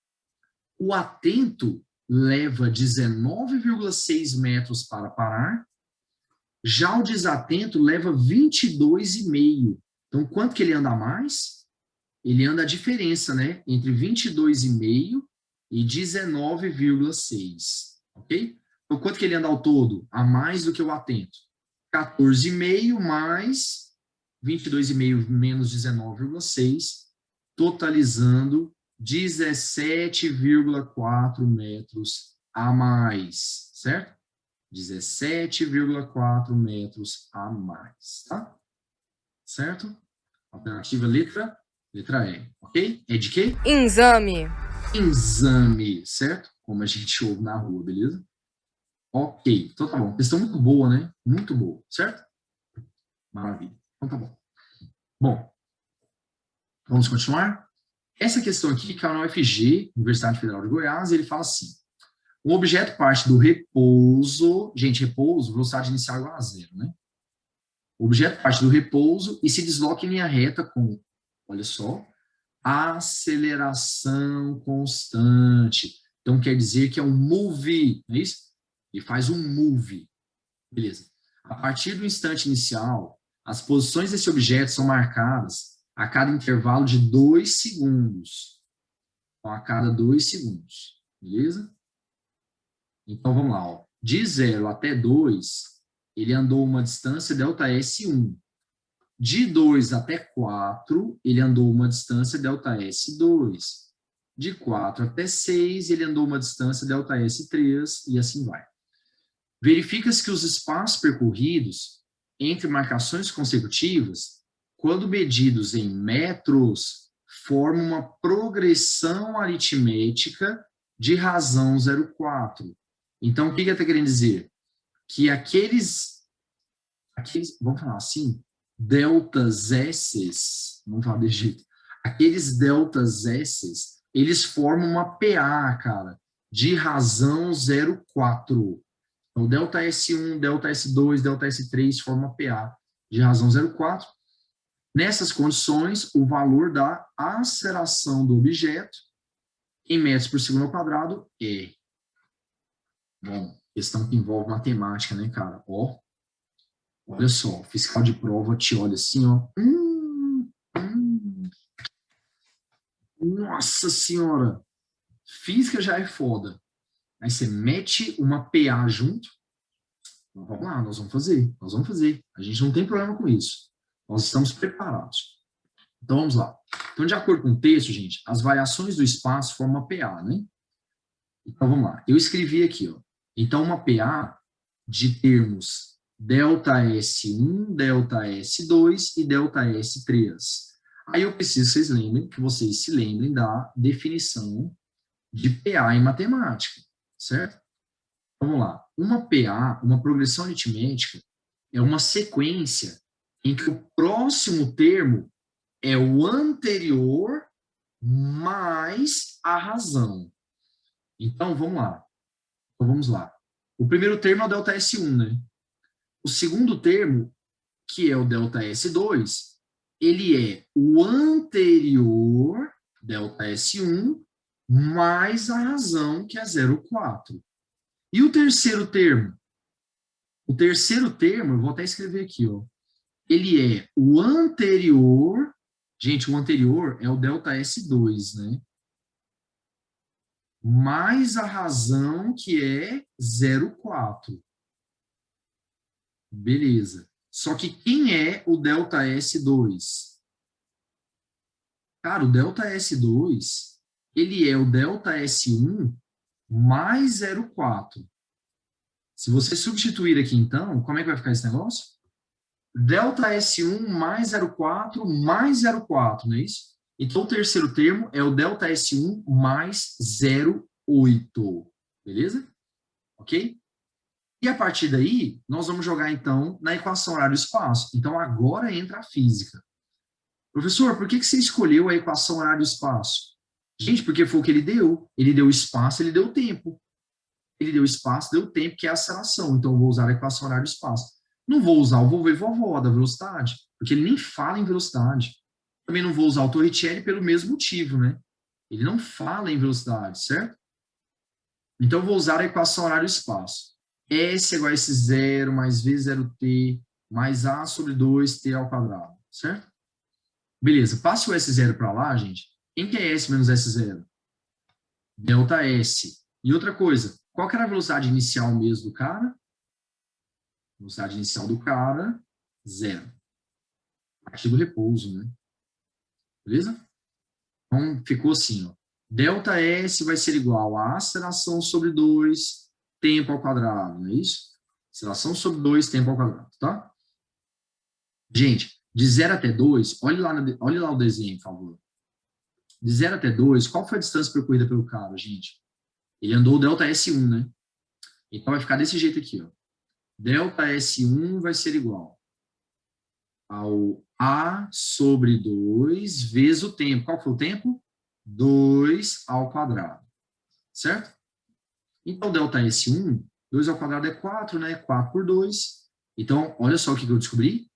o atento leva 19,6 metros para parar, já o desatento leva 22,5. Então, quanto que ele anda a mais? Ele anda a diferença, né? Entre 22,5 e 19,6. Ok? Então, quanto que ele anda ao todo? A mais do que o atento. 14,5 mais 22,5 menos 19,6, totalizando 17,4 metros a mais, certo? 17,4 metros a mais, tá? Certo? Alternativa letra E, ok? É de quê? Exame. Exame, certo? Como a gente ouve na rua, beleza? Ok, então tá bom. Questão muito boa, né? Muito boa, certo? Maravilha. Então tá bom. Bom, vamos continuar? Essa questão aqui caiu na UFG, Universidade Federal de Goiás, e ele fala assim: um objeto parte do repouso, gente, repouso, velocidade inicial igual a 0, né? O objeto parte do repouso e se desloca em linha reta com, olha só, aceleração constante. Então quer dizer que é um move, não é isso? E faz um move. Beleza. A partir do instante inicial, as posições desse objeto são marcadas a cada intervalo de 2 segundos. Então, a cada 2 segundos. Beleza? Então, vamos lá. Ó. De 0 até 2, ele andou uma distância ΔS1. De 2 até 4, ele andou uma distância ΔS2. De 4 até 6, ele andou uma distância ΔS3, e assim vai. Verifica-se que os espaços percorridos entre marcações consecutivas, quando medidos em metros, formam uma progressão aritmética de razão 0,4. Então, o que está querendo dizer? Que aqueles, vamos falar assim, deltas S, vamos falar desse jeito, aqueles deltas S, eles formam uma PA, cara, de razão 0,4. Então, delta S1, delta S2, delta S3 forma PA de razão 0,4. Nessas condições, o valor da aceleração do objeto em metros por segundo ao quadrado é... Bom, questão que envolve matemática, né, cara? Ó, olha só, fiscal de prova te olha assim, ó. Nossa senhora! Física já é foda. Aí você mete uma PA junto. Então, vamos lá, nós vamos fazer. A gente não tem problema com isso. Nós estamos preparados. Então, vamos lá. Então, de acordo com o texto, gente, as variações do espaço formam uma PA, né? Então, vamos lá. Eu escrevi aqui, ó. Então, uma PA de termos delta S1, delta S2 e delta S3. Aí eu preciso que vocês se lembrem da definição de PA em matemática, certo? Vamos lá. Uma PA, uma progressão aritmética, é uma sequência em que o próximo termo é o anterior mais a razão. Então, vamos lá. O primeiro termo é o delta S1, né? O segundo termo, que é o delta S2, ele é o anterior, delta S1, mais a razão, que é 0,4. E o terceiro termo? O terceiro termo, eu vou até escrever aqui, ó. Ele é o anterior, gente, o anterior é o delta S2, né? Mais a razão, que é 0,4. Beleza. Só que quem é o delta S2? Cara, o delta S2, ele é o delta S1 mais 0,4. Se você substituir aqui, então, como é que vai ficar esse negócio? Delta S1 mais 0,4 mais 0,4, não é isso? Então, o terceiro termo é o delta S1 mais 0,8. Beleza? Ok? E a partir daí, nós vamos jogar, então, na equação horário-espaço. Então, agora entra a física. Professor, por que você escolheu a equação horário-espaço? Gente, porque foi o que ele deu. Ele deu espaço, ele deu tempo. Ele deu espaço, deu tempo, que é a aceleração. Então, eu vou usar a equação horário-espaço. Não vou usar o vovô e vovó da velocidade, porque ele nem fala em velocidade. Também não vou usar o Torricelli pelo mesmo motivo, né? Ele não fala em velocidade, certo? Então, eu vou usar a equação horário-espaço. S igual a S0 mais V0t mais A sobre 2t ao quadrado, certo? Beleza, passe o S0 para lá, gente. Quem que é S menos S0? Delta S. E outra coisa, qual que era a velocidade inicial mesmo do cara? Velocidade inicial do cara, 0. Artigo repouso, né? Beleza? Então, ficou assim, ó. Delta S vai ser igual a aceleração sobre 2 tempo ao quadrado, não é isso? Aceleração sobre 2 tempo ao quadrado, tá? Gente, de 0 até 2, olhe lá o desenho, por favor. De 0 até 2, qual foi a distância percorrida pelo cara, gente? Ele andou o delta S1, né? Então vai ficar desse jeito aqui, ó. Delta S1 vai ser igual ao A sobre 2 vezes o tempo. Qual foi o tempo? 2 ao quadrado, certo? Então, delta S1, 2 ao quadrado é 4, né? 4 por 2. Então, olha só o que eu descobri.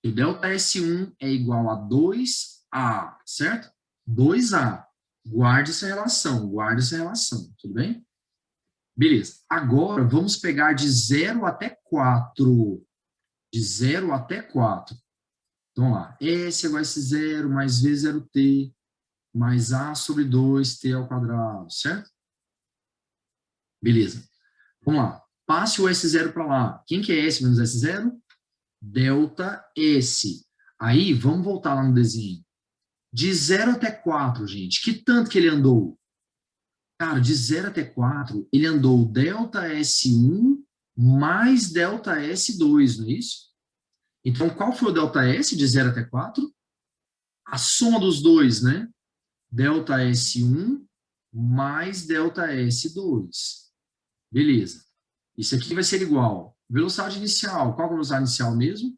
O delta S1 é igual a 2A, certo? 2A. Guarde essa relação, tudo bem? Beleza. Agora, vamos pegar de 0 até 4. De 0 até 4. Então, lá. S igual a S0 mais V0t mais A sobre 2t ao quadrado, certo? Beleza. Vamos lá. Passe o S0 para lá. Quem que é S menos S0? Delta S. Aí, vamos voltar lá no desenho. De 0 até 4, gente. Que tanto que ele andou? Cara, de 0 até 4, ele andou delta S1 mais delta S2, não é isso? Então, qual foi o delta S de 0 até 4? A soma dos dois, né? Delta S1 mais delta S2. Beleza. Isso aqui vai ser igual. Velocidade inicial. Qual é a velocidade inicial mesmo?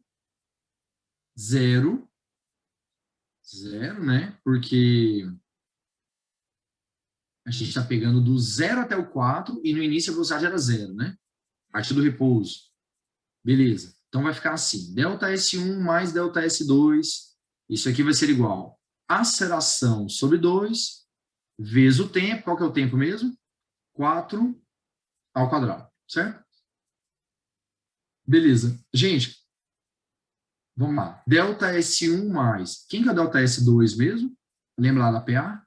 0. 0, né? Porque a gente está pegando do 0 até o 4 e no início a velocidade era 0, né? A partir do repouso. Beleza. Então vai ficar assim. Delta S1 mais delta S2. Isso aqui vai ser igual a aceleração sobre 2 vezes o tempo. Qual que é o tempo mesmo? 4 ao quadrado, certo? Beleza. Gente, vamos lá. Delta S1 mais. Quem que é o delta S2 mesmo? Lembra lá da PA?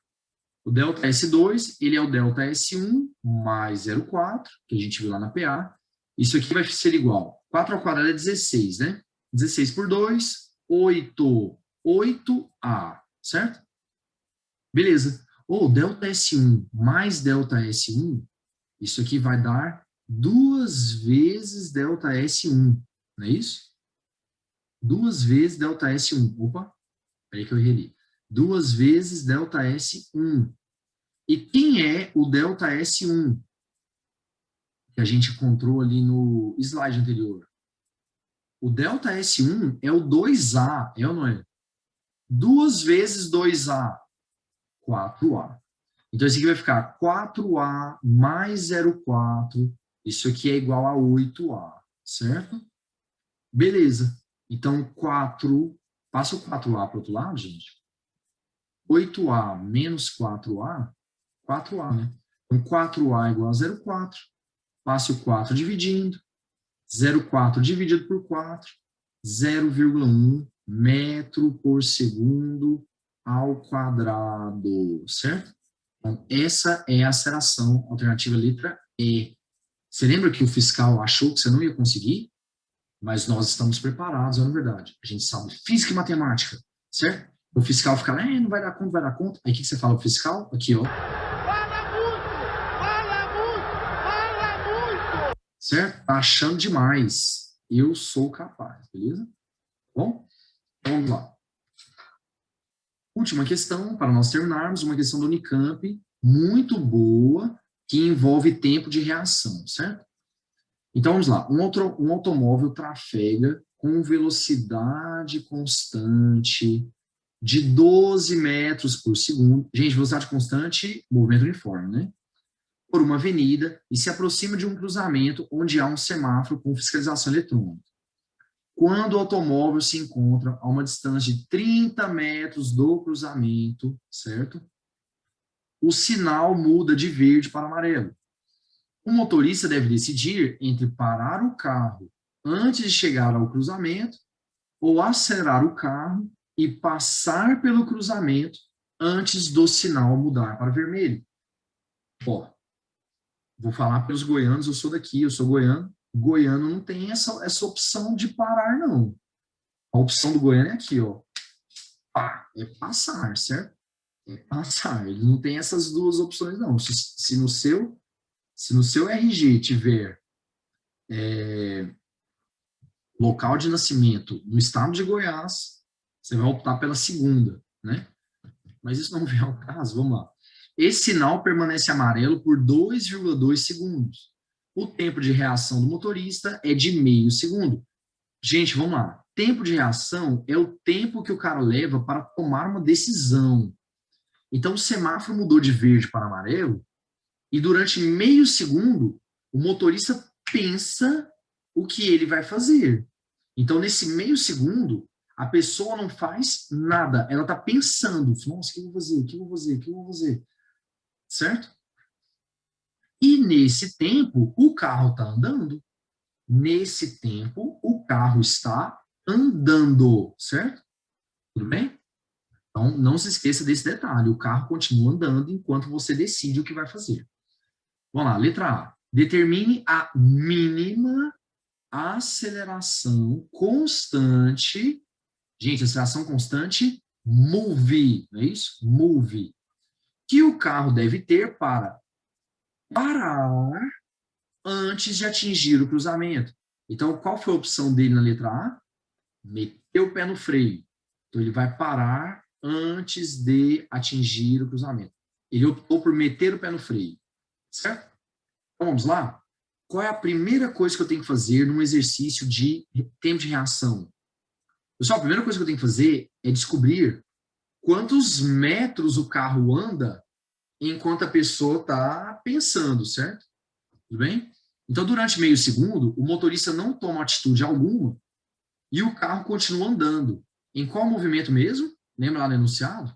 O delta S2, ele é o delta S1 mais 0,4, que a gente viu lá na PA. Isso aqui vai ser igual. 4 ao quadrado é 16, né? 16 por 2, 8. 8A, certo? Beleza. Ou delta S1 mais delta S1, isso aqui vai dar 2 vezes delta S1. não é isso? 2 vezes ΔS1. Opa, peraí que eu errei ali. 2 vezes ΔS1. E quem é o ΔS1? Que a gente encontrou ali no slide anterior. O ΔS1 é o 2A, é ou não é? 2 vezes 2A, 4A. Então, isso aqui vai ficar 4A mais 0,4. Isso aqui é igual a 8A, certo? Beleza. Então, 4... Passa o 4A para o outro lado, gente. 8A menos 4A, 4A, né? Então, 4A igual a 0,4. Passe o 4 dividindo. 0,4 dividido por 4. 0,1 metro por segundo ao quadrado, certo? Então, essa é a aceleração alternativa letra E. Você lembra que o fiscal achou que você não ia conseguir? Mas nós estamos preparados, na verdade. A gente sabe física e matemática, certo? O fiscal fica lá, não vai dar conta, vai dar conta. Aí o que você fala pro fiscal? Aqui, ó. Fala muito! Fala muito! Fala muito! Certo? Tá achando demais. Eu sou capaz, beleza? Bom, vamos lá. Última questão, para nós terminarmos, uma questão do Unicamp, muito boa, que envolve tempo de reação, certo? Então, vamos lá. Um automóvel trafega com velocidade constante de 12 metros por segundo. Gente, velocidade constante, movimento uniforme, né? Por uma avenida e se aproxima de um cruzamento onde há um semáforo com fiscalização eletrônica. Quando o automóvel se encontra a uma distância de 30 metros do cruzamento, certo? O sinal muda de verde para amarelo. O motorista deve decidir entre parar o carro antes de chegar ao cruzamento ou acelerar o carro e passar pelo cruzamento antes do sinal mudar para vermelho. Ó, vou falar pelos goianos, eu sou daqui, eu sou goiano. Goiano não tem essa opção de parar, não. A opção do goiano é aqui, ó. É passar, certo? É passar. Ele não tem essas duas opções, não. Se no seu RG tiver local de nascimento no estado de Goiás, você vai optar pela segunda, né? Mas isso não vem ao caso, vamos lá. Esse sinal permanece amarelo por 2,2 segundos. O tempo de reação do motorista é de meio segundo. Gente, vamos lá. Tempo de reação é o tempo que o cara leva para tomar uma decisão. Então, o semáforo mudou de verde para amarelo e durante meio segundo, o motorista pensa o que ele vai fazer. Então, nesse meio segundo, a pessoa não faz nada. Ela está pensando, nossa, o que eu vou fazer? O que eu vou fazer? O que eu vou fazer? Certo? E nesse tempo, o carro está andando. Nesse tempo, o carro está andando, certo? Tudo bem? Então, não se esqueça desse detalhe. O carro continua andando enquanto você decide o que vai fazer. Vamos lá, letra A. Determine a mínima aceleração constante. Gente, aceleração constante, move, não é isso? Move. Que o carro deve ter para parar antes de atingir o cruzamento. Então, qual foi a opção dele na letra A? Meter o pé no freio. Então, ele vai parar antes de atingir o cruzamento. Ele optou por meter o pé no freio. Certo? Então, vamos lá? Qual é a primeira coisa que eu tenho que fazer num exercício de tempo de reação? Pessoal, a primeira coisa que eu tenho que fazer é descobrir quantos metros o carro anda enquanto a pessoa está pensando, certo? Tudo bem? Então, durante meio segundo, o motorista não toma atitude alguma e o carro continua andando. Em qual movimento mesmo? Lembra lá no enunciado?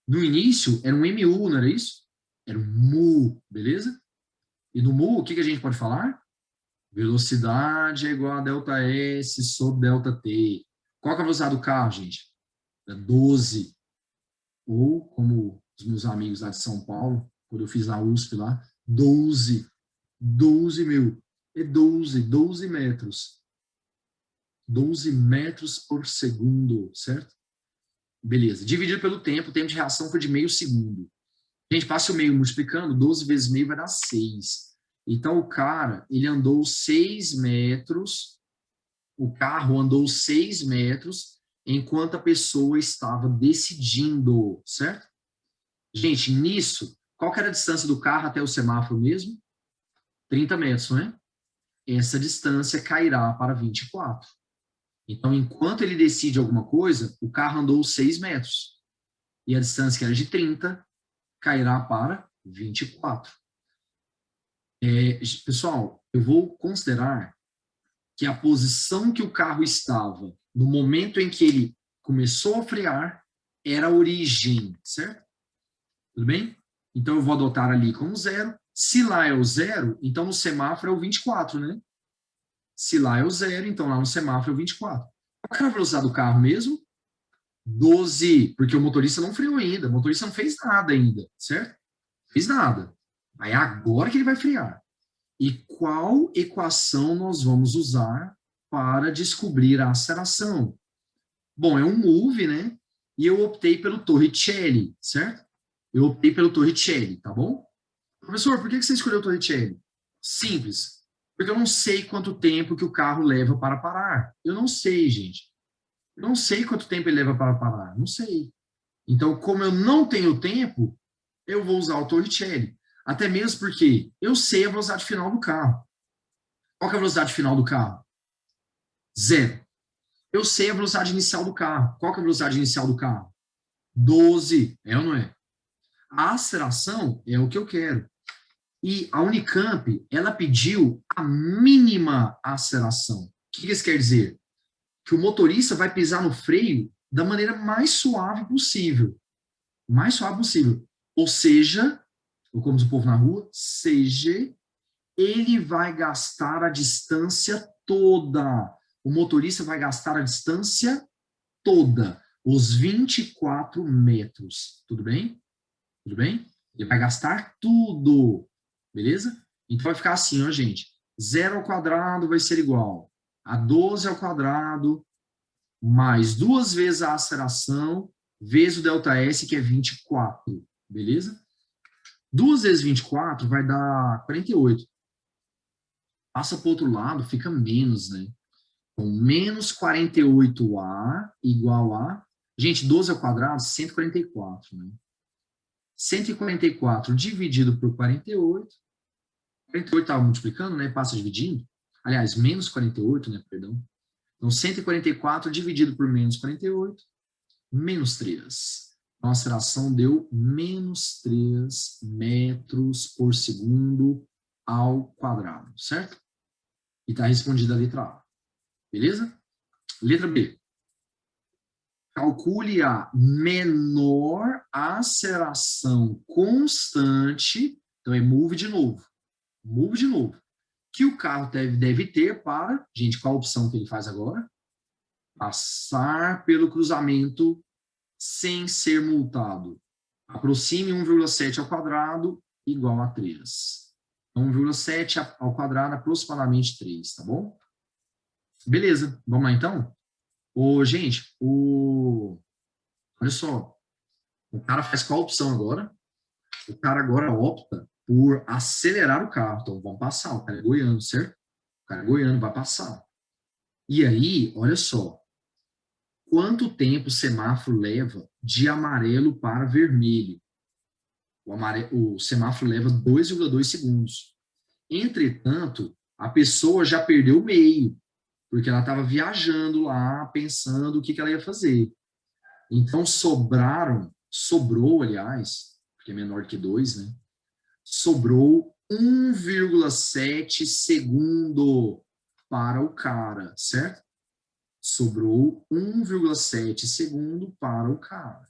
No início, era um MU, não era isso? Era um MU, beleza? E no MU, o que a gente pode falar? Velocidade é igual a ΔS sobre ΔT. Qual que é a velocidade do carro, gente? É 12. Ou, como os meus amigos lá de São Paulo, quando eu fiz na USP lá, 12. 12 mil. É 12 metros. 12 metros por segundo, certo? Beleza. Dividido pelo tempo, o tempo de reação foi de meio segundo. A gente passa o meio multiplicando, 12 vezes meio vai dar 6. Então, o cara, ele andou 6 metros o carro andou 6 metros enquanto a pessoa estava decidindo, certo? Gente, nisso, qual que era a distância do carro até o semáforo mesmo? 30 metros, não é? Essa distância cairá para 24. Então, enquanto ele decide alguma coisa, o carro andou 6 metros. E a distância que era de 30 cairá para 24. Pessoal, eu vou considerar que a posição que o carro estava no momento em que ele começou a frear era a origem, certo? Tudo bem? Então, eu vou adotar ali como 0. Se lá é o 0, então no semáforo é o 24, né? Se lá é o 0, então lá no semáforo é o 24. Qual que é a velocidade do carro mesmo? 12, porque o motorista não freou ainda, o motorista não fez nada ainda, certo? Fez nada. Aí é agora que ele vai frear. E qual equação nós vamos usar para descobrir a aceleração? Bom, é um move, né? E eu optei pelo Torricelli, certo? Eu optei pelo Torricelli, tá bom? Professor, por que você escolheu o Torricelli? Simples. Porque eu não sei quanto tempo que o carro leva para parar. Eu não sei, gente. Eu não sei quanto tempo ele leva para parar. Não sei. Então, como eu não tenho tempo, eu vou usar o Torricelli. Até mesmo porque eu sei a velocidade final do carro. Qual que é a velocidade final do carro? 0. Eu sei a velocidade inicial do carro. Qual que é a velocidade inicial do carro? 12. É ou não é? A aceleração é o que eu quero. E a Unicamp, ela pediu a mínima aceleração. O que isso quer dizer? Que o motorista vai pisar no freio da maneira mais suave possível. Mais suave possível. Ou seja, ou como diz o povo na rua, seja, ele vai gastar a distância toda. O motorista vai gastar a distância toda. Os 24 metros. Tudo bem? Tudo bem? Ele vai gastar tudo. Beleza? Então vai ficar assim, ó, gente. 0 ao quadrado vai ser igual a 12 ao quadrado mais 2 vezes a aceleração vezes o ΔS, que é 24. Beleza? 2 vezes 24 vai dar 48. Passa para o outro lado, fica menos, né? Então, menos 48A igual a... Gente, 12 ao quadrado, 144, né? 144 dividido por 48. 48 estava multiplicando, né? Passa dividindo. Aliás, menos 48, né? Perdão. Então, 144 dividido por menos 48, menos 3. Então, a aceleração deu menos 3 metros por segundo ao quadrado, certo? E está respondida a letra A. Beleza? Letra B. Calcule a menor aceleração constante, então é move de novo, que o carro deve ter para, gente, qual a opção que ele faz agora? Passar pelo cruzamento sem ser multado. Aproxime 1,7 ao quadrado igual a 3. 1,7 ao quadrado, aproximadamente 3, tá bom? Beleza, vamos lá então? Gente, olha só, o cara faz qual opção agora? O cara agora opta por acelerar o carro. Então, vamos passar. O cara é goiano, certo? O cara é goiano, vai passar. E aí, olha só. Quanto tempo o semáforo leva de amarelo para vermelho? O semáforo leva 2,2 segundos. Entretanto, a pessoa já perdeu o meio, porque ela estava viajando lá, pensando o que ela ia fazer. Então, sobrou, aliás, porque é menor que 2, né? Sobrou 1,7 segundo para o cara, certo? Sobrou 1,7 segundo para o cara.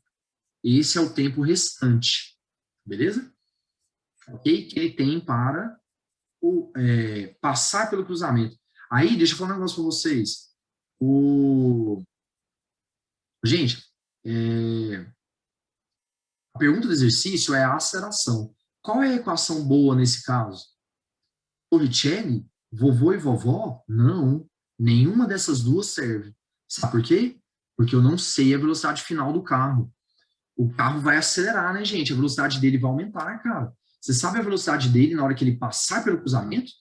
Esse é o tempo restante, beleza? Ok? Que ele tem para passar pelo cruzamento. Aí, deixa eu falar um negócio para vocês. Gente, a pergunta do exercício é a aceleração. Qual é a equação boa nesse caso? Torricelli? Vovô e vovó? Não. Nenhuma dessas duas serve. Sabe por quê? Porque eu não sei a velocidade final do carro. O carro vai acelerar, né, gente? A velocidade dele vai aumentar, cara. Você sabe a velocidade dele na hora que ele passar pelo cruzamento?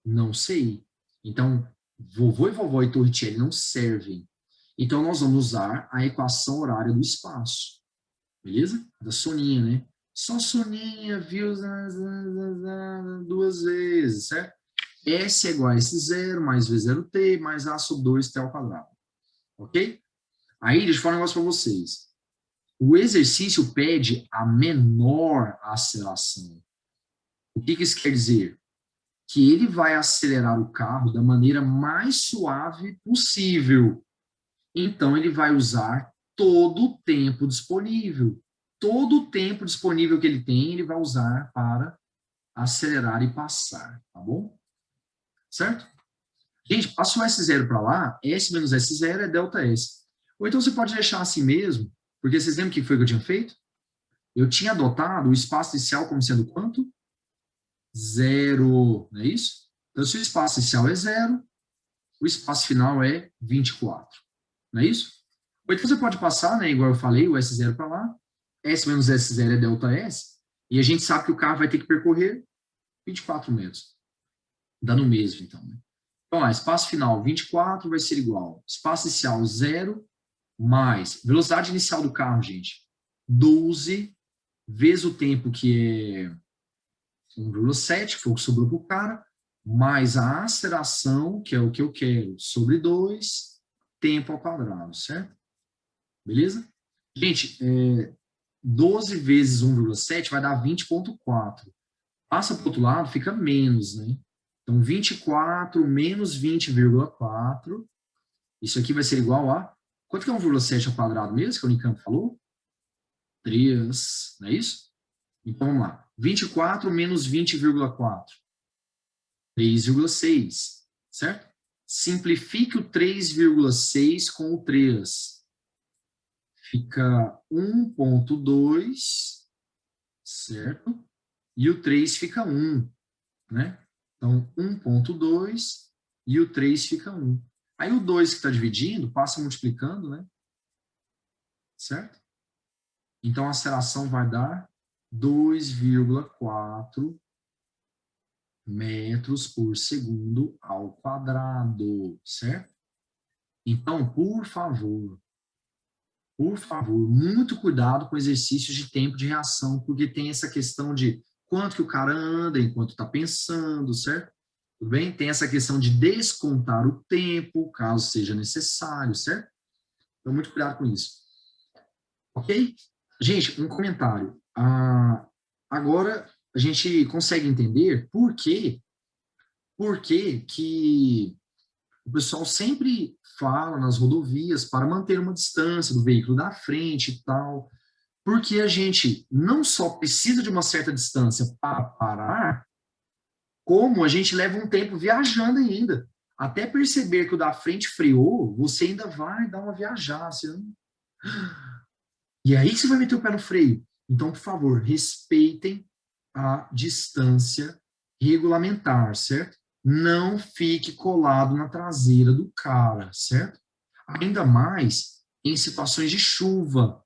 Não sei. Então, Vovô e vovó e Torricelli não servem. Então, nós vamos usar a equação horária do espaço. Beleza? Da soninha, né? Só soninha, viu 2 vezes, certo? S é igual a S0 mais V0t mais A sobre 2t ao quadrado. Ok? Aí, deixa eu falar um negócio para vocês. O exercício pede a menor aceleração. O que isso quer dizer? Que ele vai acelerar o carro da maneira mais suave possível. Então, ele vai usar todo o tempo disponível. Todo o tempo disponível que ele tem, ele vai usar para acelerar e passar, tá bom? Certo? Gente, passou S0 para lá, S menos S0 é ΔS. Ou então você pode deixar assim mesmo, porque vocês lembram o que foi que eu tinha feito? Eu tinha adotado o espaço inicial como sendo quanto? 0, não é isso? Então, se o espaço inicial é 0, o espaço final é 24, não é isso? Ou então você pode passar, né, igual eu falei, o S0 para lá, S menos S0 é ΔS, e a gente sabe que o carro vai ter que percorrer 24 metros. Dá no mesmo, então. Né? Então, espaço final 24 vai ser igual, espaço inicial 0, mais velocidade inicial do carro, gente, 12, vezes o tempo que é 1,7, que foi o que sobrou para o cara, mais a aceleração, que é o que eu quero, sobre 2, tempo ao quadrado, certo? Beleza? Gente, 12 vezes 1,7 vai dar 20,4. Passa para o outro lado, fica menos, né? Então, 24 menos 20,4. Isso aqui vai ser igual a... Quanto que é 1,7 ao quadrado mesmo, que o Unicamp falou? 3, não é isso? Então, vamos lá. 24 menos 20,4. 3,6, certo? Simplifique o 3,6 com o 3. Fica 1,2, certo? E o 3 fica 1, né? Então, 1,2 e o 3 fica 1. Aí o 2 que está dividindo, passa multiplicando, né? Certo? Então, a aceleração vai dar 2,4 metros por segundo ao quadrado, certo? Então, por favor, muito cuidado com exercícios de tempo de reação, porque tem essa questão de quanto que o cara anda enquanto está pensando, certo? Tudo bem? Tem essa questão de descontar o tempo, caso seja necessário, certo? Então, muito cuidado com isso. Ok? Gente, um comentário. Agora, a gente consegue entender por que que o pessoal sempre fala nas rodovias para manter uma distância do veículo da frente e tal, porque a gente não só precisa de uma certa distância para parar, como a gente leva um tempo viajando ainda. Até perceber que o da frente freou, você ainda vai dar uma viajada. E aí que você vai meter o pé no freio. Então, por favor, respeitem a distância regulamentar, certo? Não fique colado na traseira do cara, certo? Ainda mais em situações de chuva,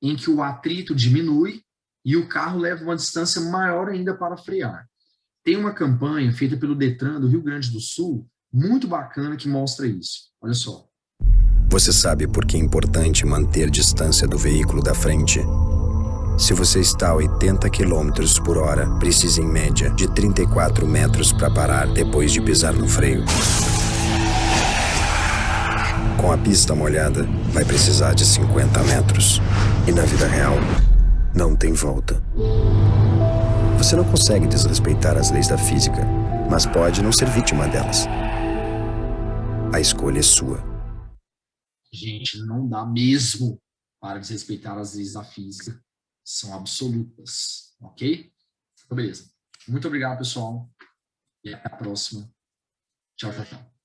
em que o atrito diminui e o carro leva uma distância maior ainda para frear. Tem uma campanha feita pelo Detran do Rio Grande do Sul, muito bacana, que mostra isso. Olha só. Você sabe por que é importante manter distância do veículo da frente? Se você está a 80 km por hora, precisa em média de 34 metros para parar depois de pisar no freio. Com a pista molhada, vai precisar de 50 metros. E na vida real, não tem volta. Você não consegue desrespeitar as leis da física, mas pode não ser vítima delas. A escolha é sua. Gente, não dá mesmo para desrespeitar as leis da física. São absolutas, ok? Então, beleza. Muito obrigado, pessoal. E até a próxima. Tchau, tchau, tchau.